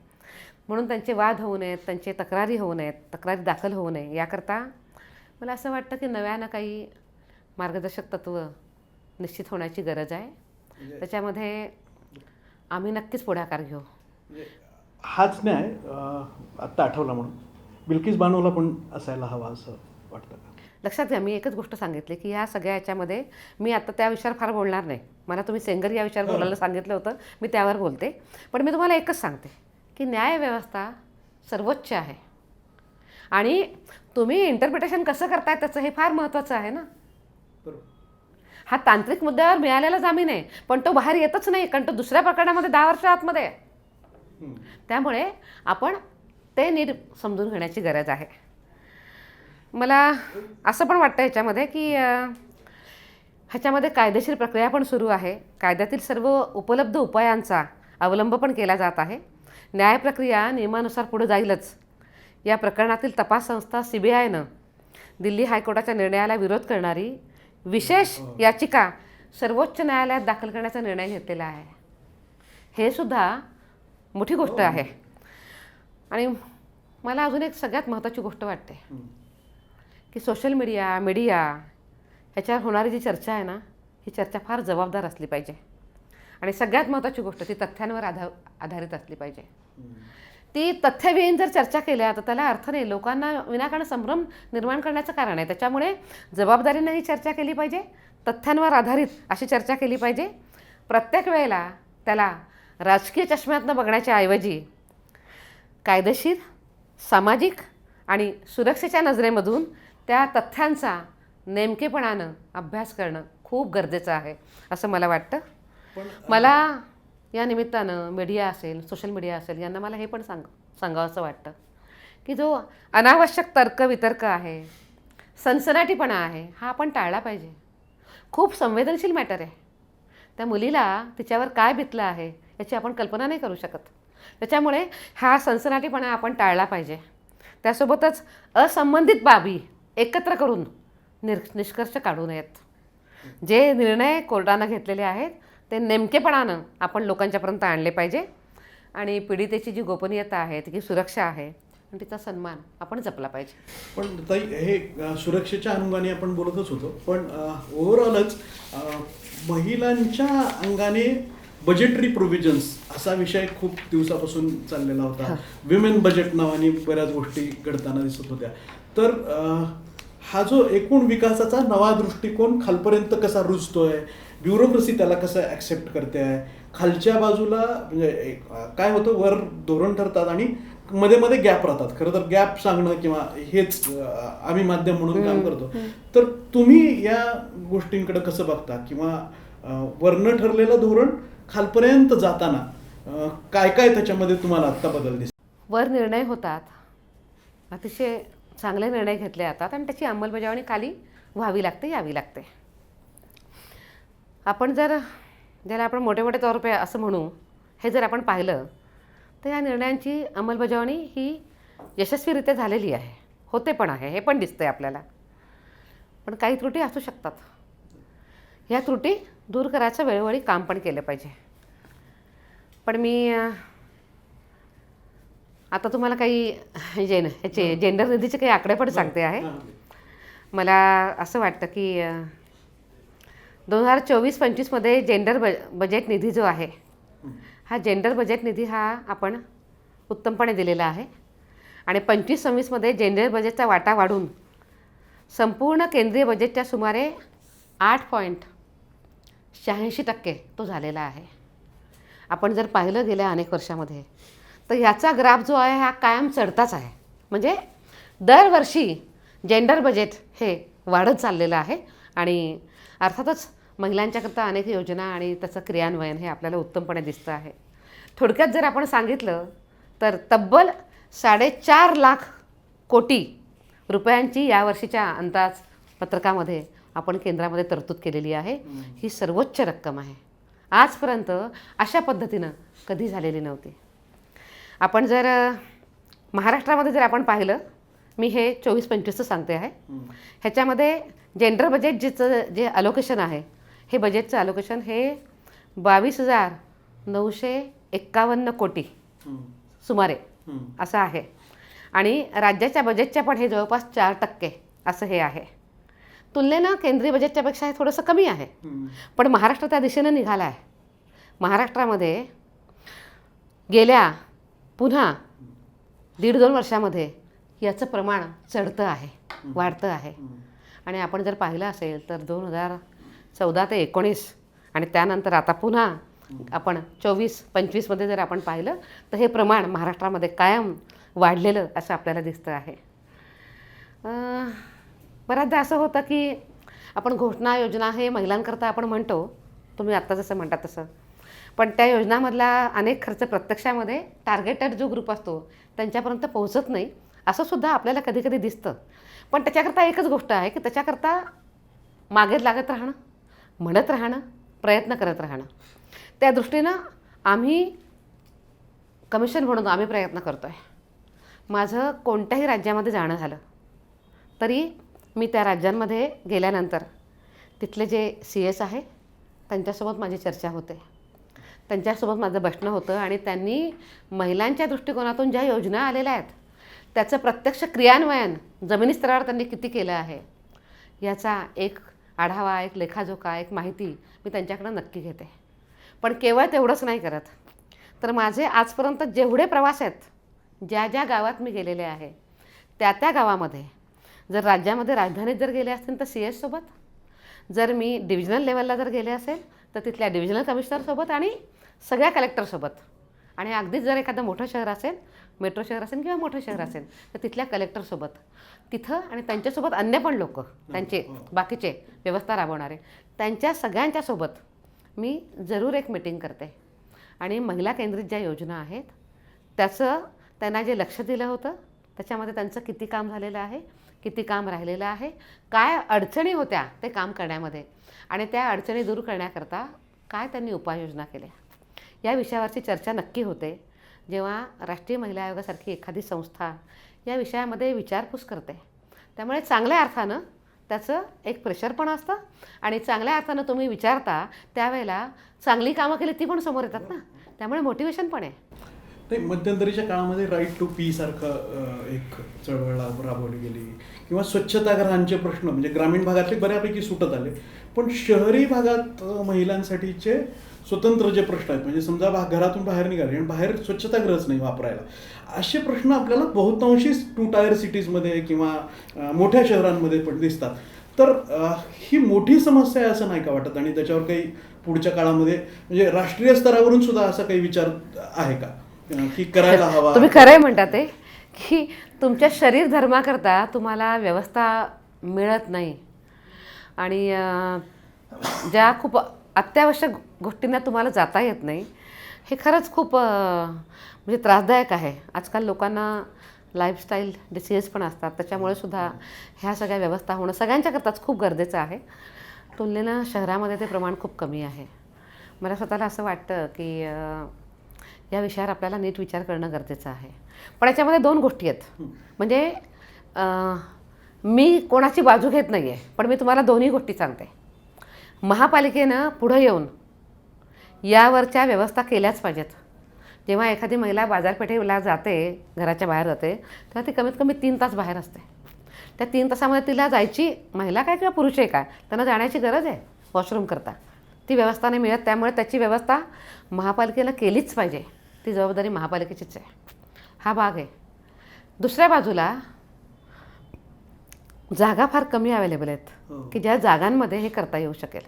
S1: म्हणून त्यांचे वाद होऊ नयेत, त्यांचे तक्रारी होऊ नयेत, तक्रारी दाखल होऊ नये, याकरता मला असं वाटतं की नव्यानं काही मार्गदर्शक तत्त्व निश्चित होण्याची गरज आहे. त्याच्यामध्ये आम्ही नक्कीच पुढाकार घेऊ.
S2: हाच न्याय आत्ता आठवला म्हणून बिल्किस बानोला पण असायला हवा असं वाटतं का?
S1: लक्षात घ्या, मी एकच गोष्ट सांगितली की ह्या सगळ्या याच्यामध्ये मी आता त्या विषयावर फार बोलणार नाही. मला तुम्ही सेंगर या विषयावर बोलायला सांगितलं होतं, मी त्यावर बोलते. पण मी तुम्हाला एकच सांगते की न्यायव्यवस्था सर्वोच्च आहे आणि तुम्ही इंटरप्रिटेशन कसं करताय त्याचं हे फार महत्त्वाचं आहे ना. हा तांत्रिक मुद्द्यावर मिळालेला जामीन आहे पण तो बाहेर येतच नाही, कारण तो दुसऱ्या प्रकरणामध्ये 10 वर्ष आतमध्ये आहे. त्यामुळे आपण ते नीट समजून घेण्याची गरज आहे. मला असं पण वाटतं ह्याच्यामध्ये की ह्याच्यामध्ये कायदेशीर प्रक्रिया पण सुरू आहे. कायद्यातील सर्व उपलब्ध उपायांचा अवलंब पण केला जात आहे. न्यायप्रक्रिया नियमानुसार पुढे जाईलच. या प्रकरणातील तपास संस्था CBIनं दिल्ली हायकोर्टाच्या निर्णयाला विरोध करणारी विशेष याचिका सर्वोच्च न्यायालयात दाखल करण्याचा निर्णय घेतलेला आहे. हे सुद्धा मोठी गोष्ट आहे. आणि मला अजून एक सगळ्यात महत्त्वाची गोष्ट वाटते की सोशल मीडिया ह्याच्यावर होणारी जी चर्चा आहे ना, ही चर्चा फार जबाबदार असली पाहिजे. आणि सगळ्यात महत्त्वाची गोष्ट ती तथ्यांवर आधारित असली पाहिजे. ती तथ्यविहीन जर चर्चा केल्या तर त्याला अर्थ नाही, लोकांना विनाकारण संभ्रम निर्माण करण्याचं कारण आहे. त्याच्यामुळे जबाबदारीनं ही चर्चा केली पाहिजे, तथ्यांवर आधारित अशी चर्चा केली पाहिजे. प्रत्येक वेळेला त्याला राजकीय चष्म्यातनं बघण्याच्या ऐवजी कायदेशीर, सामाजिक आणि सुरक्षेच्या नजरेमधून त्या तथ्यांचा नेमकेपणानं अभ्यास करणं खूप गरजेचं आहे असं मला वाटतं. मला या निमित्तानं मीडिया असेल, सोशल मीडिया असेल, यांना मला हे पण सांगावं असं वाटतं की जो अनावश्यक तर्कवितर्क आहे, सनसनाटीपणा आहे, हा आपण टाळला पाहिजे. खूप संवेदनशील मॅटर आहे. त्या मुलीला तिच्यावर काय बितलं आहे याची आपण कल्पना नाही करू शकत. त्याच्यामुळे हा सनसनाटीपणा आपण टाळला पाहिजे. त्यासोबतच असंबंधित बाबी एकत्र करून निष्कर्ष काढू नयेत. जे निर्णय कोर्टानं घेतलेले आहेत ते नेमकेपणानं आपण लोकांच्यापर्यंत आणले पाहिजे. आणि पीडितेची जी गोपनीयता आहे, तिची सुरक्षा आहे आणि तिचा सन्मान आपण जपला पाहिजे.
S2: पण ताई, हे सुरक्षेच्या अनुगाने आपण बोलतच होतो, पण ओव्हरऑलच महिलांच्या अंगाने बजेटरी प्रोव्हिजन्स असा विषय खूप दिवसापासून चाललेला होता. विमेन बजेट नावाने बऱ्याच गोष्टी घडताना दिसत होत्या. तर हा जो एकूण विकासाचा नवा दृष्टिकोन खालपर्यंत कसा रुजतोय, ब्युरोक्रेसी त्याला कसं ॲक्सेप्ट करते आहे, खालच्या बाजूला म्हणजे काय होतं, वर धोरण ठरतात आणि मध्ये मध्ये गॅप राहतात. खरं तर गॅप सांगणं किंवा हेच आम्ही माध्यम म्हणून काम करतो. तर तुम्ही या गोष्टींकडे कसं बघता, किंवा वरनं ठरलेलं धोरण खालपर्यंत जाताना काय काय त्याच्यामध्ये तुम्हाला आत्ता बदल दिसतो?
S1: वर निर्णय होतात, अतिशय चांगले निर्णय घेतले जातात आणि त्याची अंमलबजावणी खाली व्हावी लागते, यावी लागते. आपण जर ज्याला आपण मोठे मोठे तौर पे असं म्हणू, हे जर आपण पाहिलं तर या निर्णयांची अंमलबजावणी ही यशस्वीरित्या झालेली आहे, होते पण आहे, हे पण दिसतंय आपल्याला. पण काही त्रुटी असू शकतात. ह्या त्रुटी दूर करायचं वेळोवेळी काम पण केलं पाहिजे. पण मी आता तुम्हाला काही ह्याचे जेंडर निधीचे काही आकडे पण सांगते आहे. मला असं वाटतं की 2024-25मध्ये जेंडर बजेट निधी जो आहे, हा जेंडर बजेट निधी हा आपण उत्तमपणे दिलेला आहे. आणि 25-26मध्ये जेंडर बजेटचा वाटा वाढून संपूर्ण केंद्रीय बजेटच्या सुमारे 8.86% तो झालेला आहे. आपण जर पाहिलं गेल्या अनेक वर्षामध्ये तर ह्याचा ग्राफ जो आहे हा कायम चढताच आहे. म्हणजे दरवर्षी जेंडर बजेट हे वाढत चाललेलं आहे. आणि अर्थातच महिलांच्याकरता अनेक योजना आणि त्याचं क्रियान्वयन हे आपल्याला उत्तमपणे दिसतं आहे. थोडक्यात जर आपण सांगितलं तर तब्बल 4.5 लाख कोटी रुपयांची यावर्षीच्या अंदाजपत्रकामध्ये आपण केंद्रामध्ये तरतूद केलेली आहे. ही सर्वोच्च रक्कम आहे. आजपर्यंत अशा पद्धतीनं कधी झालेली नव्हती. आपण जर महाराष्ट्रामध्ये जर आपण पाहिलं, मी हे 24-25चं सांगते आहे, ह्याच्यामध्ये जेंडर बजेट जे अलोकेशन आहे, हे बजेटचं अलोकेशन हे 22,951 कोटी सुमारे असं आहे. आणि राज्याच्या बजेटच्या पण हे जवळपास 4% असं हे आहे. तुलनेनं केंद्रीय बजेटच्यापेक्षा हे थोडंसं कमी आहे. पण महाराष्ट्र त्या दिशेनं निघाला आहे. महाराष्ट्रामध्ये गेल्या पुन्हा 1.5-2 वर्षामध्ये याचं प्रमाण चढतं आहे, वाढतं आहे. आणि आपण जर पाहिलं असेल तर 2014 ते 19 आणि त्यानंतर आता पुन्हा आपण 24-25मध्ये जर आपण पाहिलं तर हे प्रमाण महाराष्ट्रामध्ये कायम वाढलेलं असं आपल्याला दिसतं आहे. बऱ्याचदा असं होतं की आपण घोषणा योजना हे महिलांकरता आपण म्हणतो, तुम्ही आत्ता जसं म्हणता तसं, पण त्या योजनामधला अनेक खर्च प्रत्यक्षामध्ये टार्गेटेड जो ग्रुप असतो त्यांच्यापर्यंत पोहोचत नाही असं सुद्धा आपल्याला कधी कधी दिसतं. पण त्याच्याकरता एकच गोष्ट आहे की त्याच्याकरता मागे लागत राहणं, म्हणत राहणं, प्रयत्न करत राहणं. त्या दृष्टीनं आम्ही कमिशन म्हणून आम्ही प्रयत्न करतो आहे. माझं कोणत्याही राज्यामध्ये जाणं झालं तरी मी त्या राज्यांमध्ये गेल्यानंतर तिथले जे CS आहे त्यांच्यासोबत माझी चर्चा होते, त्यांच्यासोबत माझं बसणं होतं आणि त्यांनी महिलांच्या दृष्टिकोनातून ज्या योजना आलेल्या आहेत त्याचं प्रत्यक्ष क्रियान्वयन जमिनी स्तरावर त्यांनी किती केलं आहे याचा एक आढावा, एक लेखाजोखा, एक माहिती मी त्यांच्याकडं नक्की घेते. पण केवळ तेवढंच नाही करत, तर माझे आजपर्यंत जेवढे प्रवास आहेत ज्या ज्या गावात मी गेलेले आहे त्या गावामध्ये जर राज्यामध्ये राजधानीत जर गेले असतील तर CS सोबत, जर मी डिव्हिजनल लेवलला जर गेले असेल तर तिथल्या डिव्हिजनल कमिशनरसोबत आणि सगळ्या कलेक्टरसोबत, आणि अगदीच जर एखादं मोठं शहर असेल, मेट्रो शहर असेल किंवा मोठं शहर असेल तर तिथल्या कलेक्टरसोबत तिथं, आणि त्यांच्यासोबत अन्य पण लोक त्यांचे बाकीचे व्यवस्था राबवणारे, त्यांच्या सगळ्यांच्यासोबत मी जरूर एक मीटिंग करते आणि महिला केंद्रित ज्या योजना आहेत त्याचं त्यांना जे लक्ष दिलं होतं त्याच्यामध्ये त्यांचं किती काम झालेलं आहे, किती काम राहिलेलं आहे, काय अडचणी होत्या ते काम करण्यामध्ये, आणि त्या अडचणी दूर करण्याकरता काय त्यांनी उपाययोजना केल्या, या विषयावरची चर्चा नक्की होते जेव्हा राष्ट्रीय महिला आयोगासारखी एखादी संस्था या विषयामध्ये विचारपूस करते. त्यामुळे चांगल्या अर्थानं त्याचं एक प्रेशर पण असतं आणि चांगल्या अर्थानं तुम्ही विचारता त्यावेळेला चांगली कामं केली ती पण समोर येतात ना, त्यामुळे मोटिवेशन पण आहे.
S2: नाही, मध्यंतरीच्या काळामध्ये राईट टू पी सारखं एक चळवळ राबवली गेली, किंवा स्वच्छतागृहांचे प्रश्न म्हणजे ग्रामीण भागातले बऱ्यापैकी सुटत आले, पण शहरी भागात महिलांसाठीचे स्वतंत्र जे प्रश्न आहेत, म्हणजे समजा घरातून बाहेर निघाले आणि बाहेर स्वच्छतागृहच नाही वापरायला, असे प्रश्न आपल्याला बहुतांशी 2 टायर सिटीजमध्ये किंवा मोठ्या शहरांमध्ये पण दिसतात. तर ही मोठी समस्या आहे असं नाही का वाटत, आणि त्याच्यावर काही पुढच्या काळामध्ये म्हणजे राष्ट्रीय स्तरावरून सुद्धा असा काही विचार आहे का की करायला हवा?
S1: तुम्ही खरंय म्हणता ते, की तुमच्या शरीर धर्माकरता तुम्हाला व्यवस्था मिळत नाही आणि ज्या खूप अत्यावश्यक गोष्टींना तुम्हाला जाता येत नाही, हे खरंच खूप म्हणजे त्रासदायक आहे. आजकाल लोकांना लाईफस्टाईल डिसीजेस पण असतात, त्याच्यामुळे सुद्धा ह्या सगळ्या व्यवस्था होणं सगळ्यांच्याकरताच खूप गरजेचं आहे. तुलनेनं शहरामध्ये ते प्रमाण खूप कमी आहे. मला स्वतःला असं वाटतं की या विषयावर आपल्याला नीट विचार करणं गरजेचं आहे. पण याच्यामध्ये 2 गोष्टी आहेत. म्हणजे मी कोणाची बाजू घेत नाही आहे, पण मी तुम्हाला दोन्ही गोष्टी सांगते. महापालिकेनं पुढं येऊन यावरच्या व्यवस्था केल्याच पाहिजेत. जेव्हा एखादी महिला बाजारपेठेला जाते, घराच्या बाहेर जाते, तेव्हा ती कमीत कमी 3 तास बाहेर असते. त्या 3 तासामध्ये तिला जायची, महिला काय किंवा पुरुष आहे काय, त्यांना जाण्याची गरज आहे वॉशरूम करता, ती व्यवस्था नाही मिळत. त्यामुळे त्याची व्यवस्था महापालिकेनं केलीच पाहिजे, ती जबाबदारी महापालिकेचीच आहे. हा भाग आहे. दुसऱ्या बाजूला जागा फार कमी अवेलेबल आहेत की ज्या जागांमध्ये हे करता येऊ शकेल.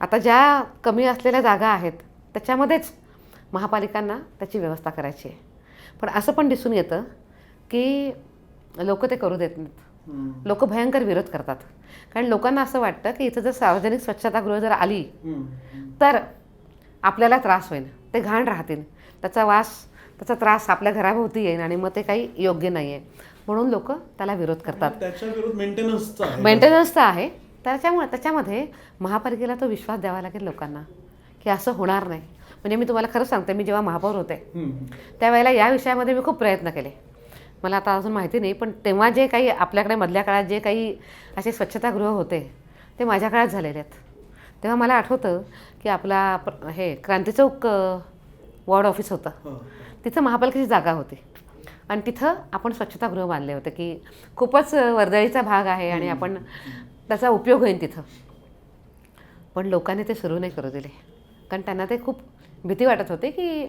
S1: आता ज्या कमी असलेल्या जागा आहेत त्याच्यामध्येच महापालिकांना त्याची व्यवस्था करायची आहे. पण असं पण दिसून येतं की लोक ते करू देत नाहीत. लोक भयंकर विरोध करतात, कारण लोकांना असं वाटतं की इथं जर सार्वजनिक स्वच्छतागृह जर आली तर आपल्याला त्रास होईल, ते घाण राहतील, त्याचा वास, त्याचा त्रास आपल्या घराभोवती येईल आणि मग ते काही योग्य नाही आहे, म्हणून लोक त्याला विरोध करतात.
S2: त्याच्या विरोध
S1: मेंटेनन्सचा आहे. त्याच्यामध्ये महापालिकेला तो विश्वास द्यावा लागेल लोकांना की असं होणार नाही. म्हणजे मी तुम्हाला खरं सांगते, मी जेव्हा महापौर होते त्यावेळेला या विषयामध्ये मी खूप प्रयत्न केले. मला आता अजून माहिती नाही, पण तेव्हा जे काही आपल्याकडे मधल्या काळात जे काही असे स्वच्छतागृह होते ते माझ्या काळात झालेले आहेत. तेव्हा मला आठवतं की आपला हे क्रांतीचौक वॉर्ड ऑफिस होतं, तिथं महापालिकेची जागा होती आणि तिथं आपण स्वच्छतागृह बांधले होते की खूपच वर्दळीचा भाग आहे आणि आपण त्याचा उपयोग होईल तिथं. पण लोकांनी ते सुरू नाही करू दिले, कारण त्यांना ते खूप भीती वाटत होते की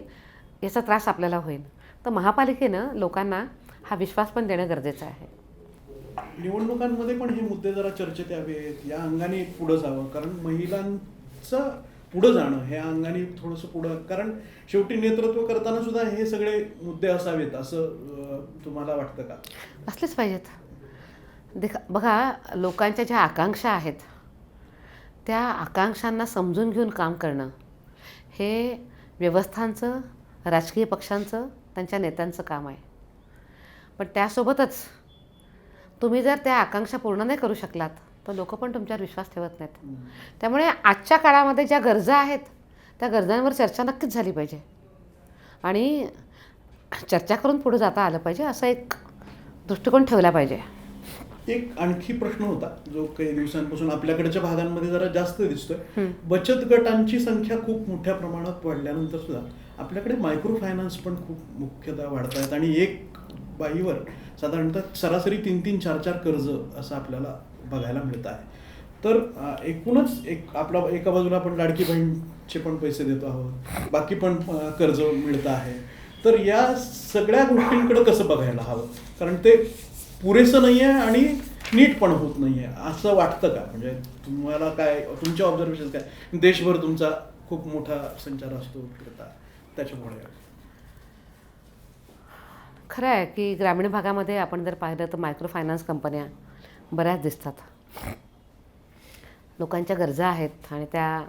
S1: याचा त्रास आपल्याला होईल. तर महापालिकेनं लोकांना हा विश्वास पण देणं गरजेचं आहे.
S2: निवडणुकांमध्ये पण हे मुद्दे जरा चर्चेत यावेत, या अंगाने पुढं जावं, कारण महिलांचं पुढं जाणं ह्या अंगाने थोडंसं पुढं, कारण शेवटी नेतृत्व करताना सुद्धा हे सगळे मुद्दे असावेत असं तुम्हाला वाटतं का?
S1: असलेच पाहिजेत. बघा, लोकांच्या ज्या आकांक्षा आहेत त्या आकांक्षांना समजून घेऊन काम करणं हे व्यवस्थांचं, राजकीय पक्षांचं, त्यांच्या नेत्यांचं काम आहे. पण त्यासोबतच तुम्ही जर त्या आकांक्षा पूर्ण नाही करू शकलात तर लोक पण तुमच्यावर विश्वास ठेवत नाहीत. त्यामुळे आजच्या काळामध्ये ज्या गरजा आहेत त्या गरजांवर चर्चा नक्कीच झाली पाहिजे आणि चर्चा करून पुढे जाता आलं पाहिजे, असा एक दृष्टिकोन ठेवला पाहिजे.
S2: एक आणखी प्रश्न होता जो काही दिवसांपासून आपल्याकडच्या भागांमध्ये जरा जास्त दिसतोय. बचत गटांची संख्या खूप मोठ्या प्रमाणात वाढल्यानंतर सुद्धा आपल्याकडे मायक्रो फायनान्स पण खूप मुख्यतः वाढत आहेत आणि एक बाईवर साधारणतः सरासरी 3-3, 4-4 कर्ज असं आपल्याला बघायला मिळत आहे. तर एकूणच एका बाजूला आपण लाडकी बहीणचे पण पैसे देतो आहोत, बाकी पण कर्ज मिळतं आहे, तर या सगळ्या गोष्टींकडे कसं बघायला हवं, कारण ते पुरेसं नाही आहे आणि नीट पण होत नाही आहे असं वाटतं का? म्हणजे तुम्हाला काय, तुमचे ऑब्झर्वेशन काय? देशभर तुमचा खूप मोठा संचार असतो विक्रेता, त्याच्यामुळे
S1: खरं आहे की ग्रामीण भागामध्ये आपण जर पाहिलं तर मायक्रो फायनान्स कंपन्या बऱ्याच दिसतात. लोकांच्या गरजा आहेत आणि त्या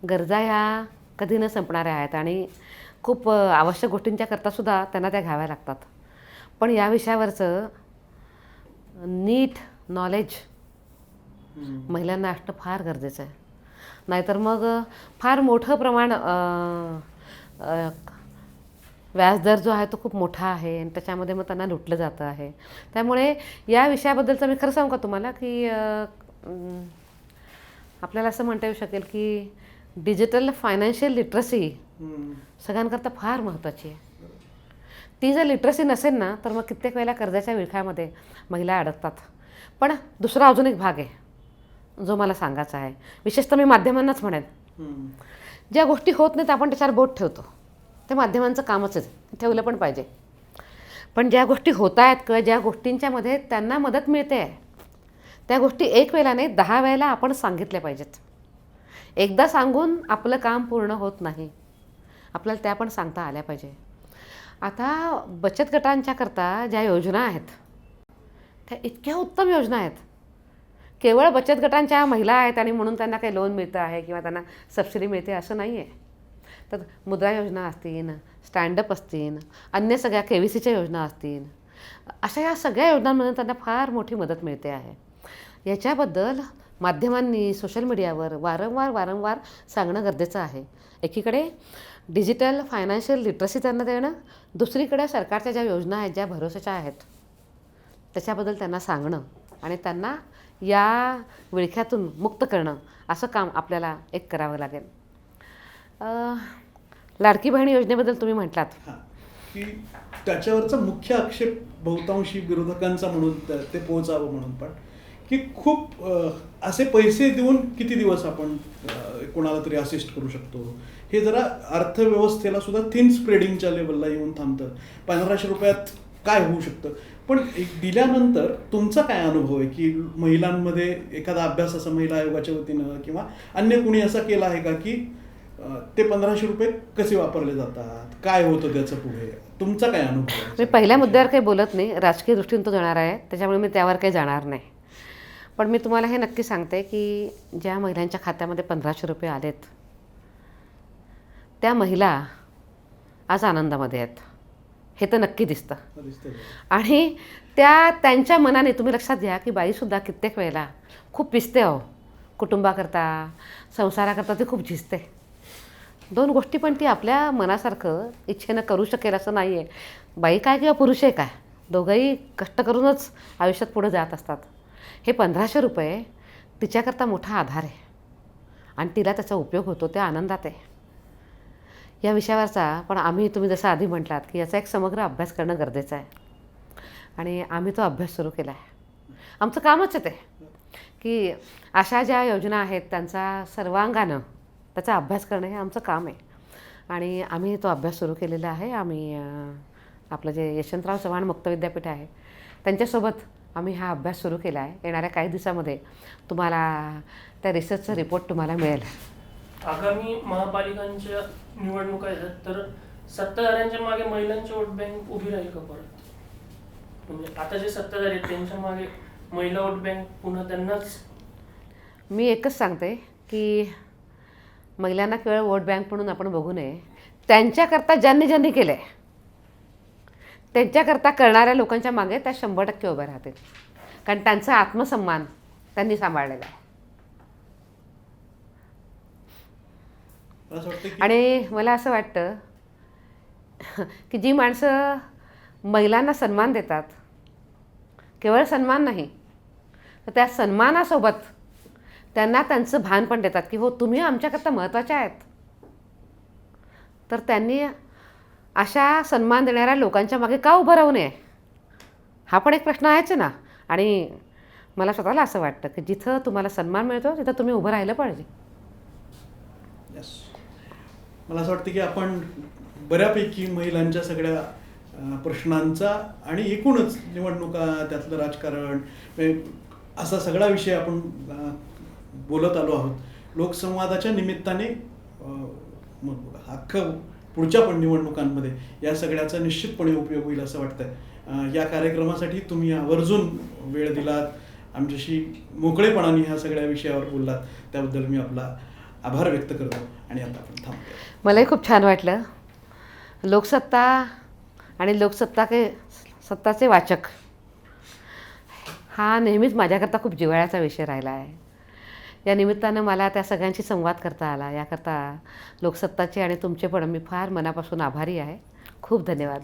S1: गरजा ह्या कधी न संपणाऱ्या आहेत आणि खूप आवश्यक गोष्टींच्या करतासुद्धा त्यांना त्या घ्याव्या लागतात. पण या विषयावरचं नीट नॉलेज महिलांना असणं फार गरजेचं आहे. नाहीतर मग फार मोठं प्रमाण व्याजदर जो आहे तो खूप मोठा आहे आणि त्याच्यामध्ये मग त्यांना लुटलं जातं आहे. त्यामुळे या विषयाबद्दलचं मी खरं सांगू का तुम्हाला की आपल्याला असं म्हणता येऊ शकेल की डिजिटल फायनान्शियल लिटरसी सगळ्यांकरता फार महत्त्वाची आहे. ती जर लिटरसी नसेल ना तर मग कित्येक वेळेला कर्जाच्या विळख्यामध्ये महिला अडकतात. पण दुसरा अजून एक भाग आहे जो मला सांगायचा आहे, विशेषतः मी माध्यमांनाच म्हणेन. ज्या गोष्टी होत नाहीत आपण त्याच्यावर बोट ठेवतो, ते माध्यमांचं कामच आहे, ठेवलं पण पाहिजे. पण ज्या गोष्टी होत आहेत किंवा ज्या गोष्टींच्यामध्ये त्यांना मदत मिळते आहे त्या गोष्टी एक वेळेला नाही 10 वेळेला आपण सांगितल्या पाहिजेत. एकदा सांगून आपलं काम पूर्ण होत नाही, आपल्याला त्या पण सांगता आल्या पाहिजे. आता बचत गटांच्याकरता ज्या योजना आहेत त्या इतक्या उत्तम योजना आहेत. केवळ बचत गटांच्या महिला आहेत आणि म्हणून त्यांना काही लोन मिळतं आहे किंवा त्यांना सबसिडी मिळते असं नाही आहे. तर मुद्रा योजना असतील, स्टँडअप असतील, अन्य सगळ्या KVCच्या योजना असतील, अशा या सगळ्या योजनांमधून त्यांना फार मोठी मदत मिळते आहे. याच्याबद्दल माध्यमांनी सोशल मीडियावर वारंवार सांगणं गरजेचं आहे. एकीकडे डिजिटल फायनान्शियल लिटरसी त्यांना देणं, दुसरीकडे सरकारच्या ज्या योजना आहेत ज्या भरोशाच्या आहेत त्याच्याबद्दल त्यांना सांगणं आणि त्यांना या विळख्यातून मुक्त करणं, असं काम आपल्याला एक करावं लागेल. लाडकी बहीण योजनेबद्दल तुम्ही म्हटलात
S2: की त्याच्यावरचा मुख्य आक्षेप बहुतांशी विरोधकांचा म्हणून ते पोहोचावं म्हणून, पण की खूप असे पैसे देऊन किती दिवस आपण कोणाला तरी असिस्ट करू शकतो, हे जरा अर्थव्यवस्थेला सुद्धा थिन स्प्रेडिंगच्या लेवलला येऊन थांबतं. 1500 रुपयात काय होऊ शकतं? पण दिल्यानंतर तुमचा काय अनुभव आहे की महिलांमध्ये एखादा अभ्यास असा महिला आयोगाच्या वतीनं किंवा अन्य कुणी असा केला आहे का की ते 1500 रुपये कसे वापरले जातात, काय होतं त्याचं पुढे? तुमचा काय अनुभव आहे?
S1: मी पहिल्या मुद्द्यावर काही बोलत नाही, राजकीय दृष्टीने तो जाणार आहे, त्याच्यामुळे मी त्यावर काही जाणार नाही. पण मी तुम्हाला हे नक्की सांगते की ज्या महिलांच्या खात्यामध्ये 1500 रुपये आलेत त्या महिला आज आनंदामध्ये आहेत, हे तर नक्की दिसतं. आणि त्यांच्या मनाने तुम्ही लक्षात घ्या की बाईसुद्धा कित्येक वेळेला खूप पिसते हो, कुटुंबाकरता संसाराकरता ती खूप झिजते. 2 गोष्टी पण ती आपल्या मनासारखं इच्छेनं करू शकेल असं नाही आहे. बाई काय किंवा पुरुष काय, दोघंही कष्ट करूनच आयुष्यात पुढे जात असतात. हे 1500 रुपये तिच्याकरता मोठा आधार आहे आणि तिला त्याचा उपयोग होतो, त्या आनंदात आहे. या विषयावरचा पण तुम्ही जसं आधी म्हटलात की याचा एक समग्र अभ्यास करणं गरजेचं आहे आणि आम्ही तो अभ्यास सुरू केला आहे. आमचं कामच आहे ते की अशा ज्या योजना आहेत त्यांचा सर्वांगानं त्याचा अभ्यास करणं हे आमचं काम आहे आणि आम्ही तो अभ्यास सुरू केलेला आहे. आम्ही आपलं जे यशवंतराव चव्हाण मुक्त विद्यापीठ आहे त्यांच्यासोबत आम्ही हा अभ्यास सुरू केला आहे. येणाऱ्या काही दिवसामध्ये तुम्हाला त्या रिसर्चचा रिपोर्ट तुम्हाला मिळेल.
S4: आगामी महापालिकांच्या निवडणुका येतात तर सत्ताधाऱ्यांच्या मागे महिलांची वोट बँक उभी राहील का परत? म्हणजे आता जे सत्ताधारी आहेत त्यांच्या मागे महिला वोट बँक पुन्हा त्यांनाच?
S1: मी एकच सांगते की महिलांना केवळ वोट बँक म्हणून आपण बघू नये. त्यांच्याकरता ज्यांनी केलं आहे त्यांच्याकरता करणाऱ्या लोकांच्या मागे त्या 100% उभ्या राहतील, कारण त्यांचा आत्मसन्मान त्यांनी सांभाळलेला आहे. आणि मला असं वाटतं की जी माणसं महिलांना सन्मान देतात, केवळ सन्मान नाही तर त्या सन्मानासोबत त्यांना त्यांचं भान पण देतात की हो तुम्ही आमच्याकरता महत्त्वाच्या आहेत, तर त्यांनी अशा सन्मान देणाऱ्या लोकांच्या मागे का उभं राहू नये, हा पण एक प्रश्न आहेच ना. आणि मला स्वतःला असं वाटतं की जिथं तुम्हाला सन्मान मिळतो तिथं तुम्ही उभं राहिलं पाहिजे.
S2: मला असं वाटतं की आपण बऱ्यापैकी महिलांच्या सगळ्या प्रश्नांचा आणि एकूणच निवडणुका, त्यातलं राजकारण, म्हणजे असा सगळा विषय आपण बोलत आलो आहोत. लोकसंवादाच्या निमित्ताने अख्खं पुढच्या पण निवडणुकांमध्ये या सगळ्याचा निश्चितपणे उपयोग होईल असं वाटतंय. या कार्यक्रमासाठी तुम्ही आवर्जून वेळ दिलात, आमच्याशी मोकळेपणाने ह्या सगळ्या विषयावर बोललात, त्याबद्दल मी आपला आभार व्यक्त करतो आणि आता आपण थांबतो.
S1: मलाही खूप छान वाटलं. लोकसत्ता आणि सत्ताचे वाचक हा नेहमीच माझ्याकरता खूप जिव्हाळ्याचा विषय राहिला आहे. या निमित्तानं मला त्या सगळ्यांशी संवाद करता आला, याकरता लोकसत्ताचे आणि तुमचे पण मी फार मनापासून आभारी आहे. खूप धन्यवाद.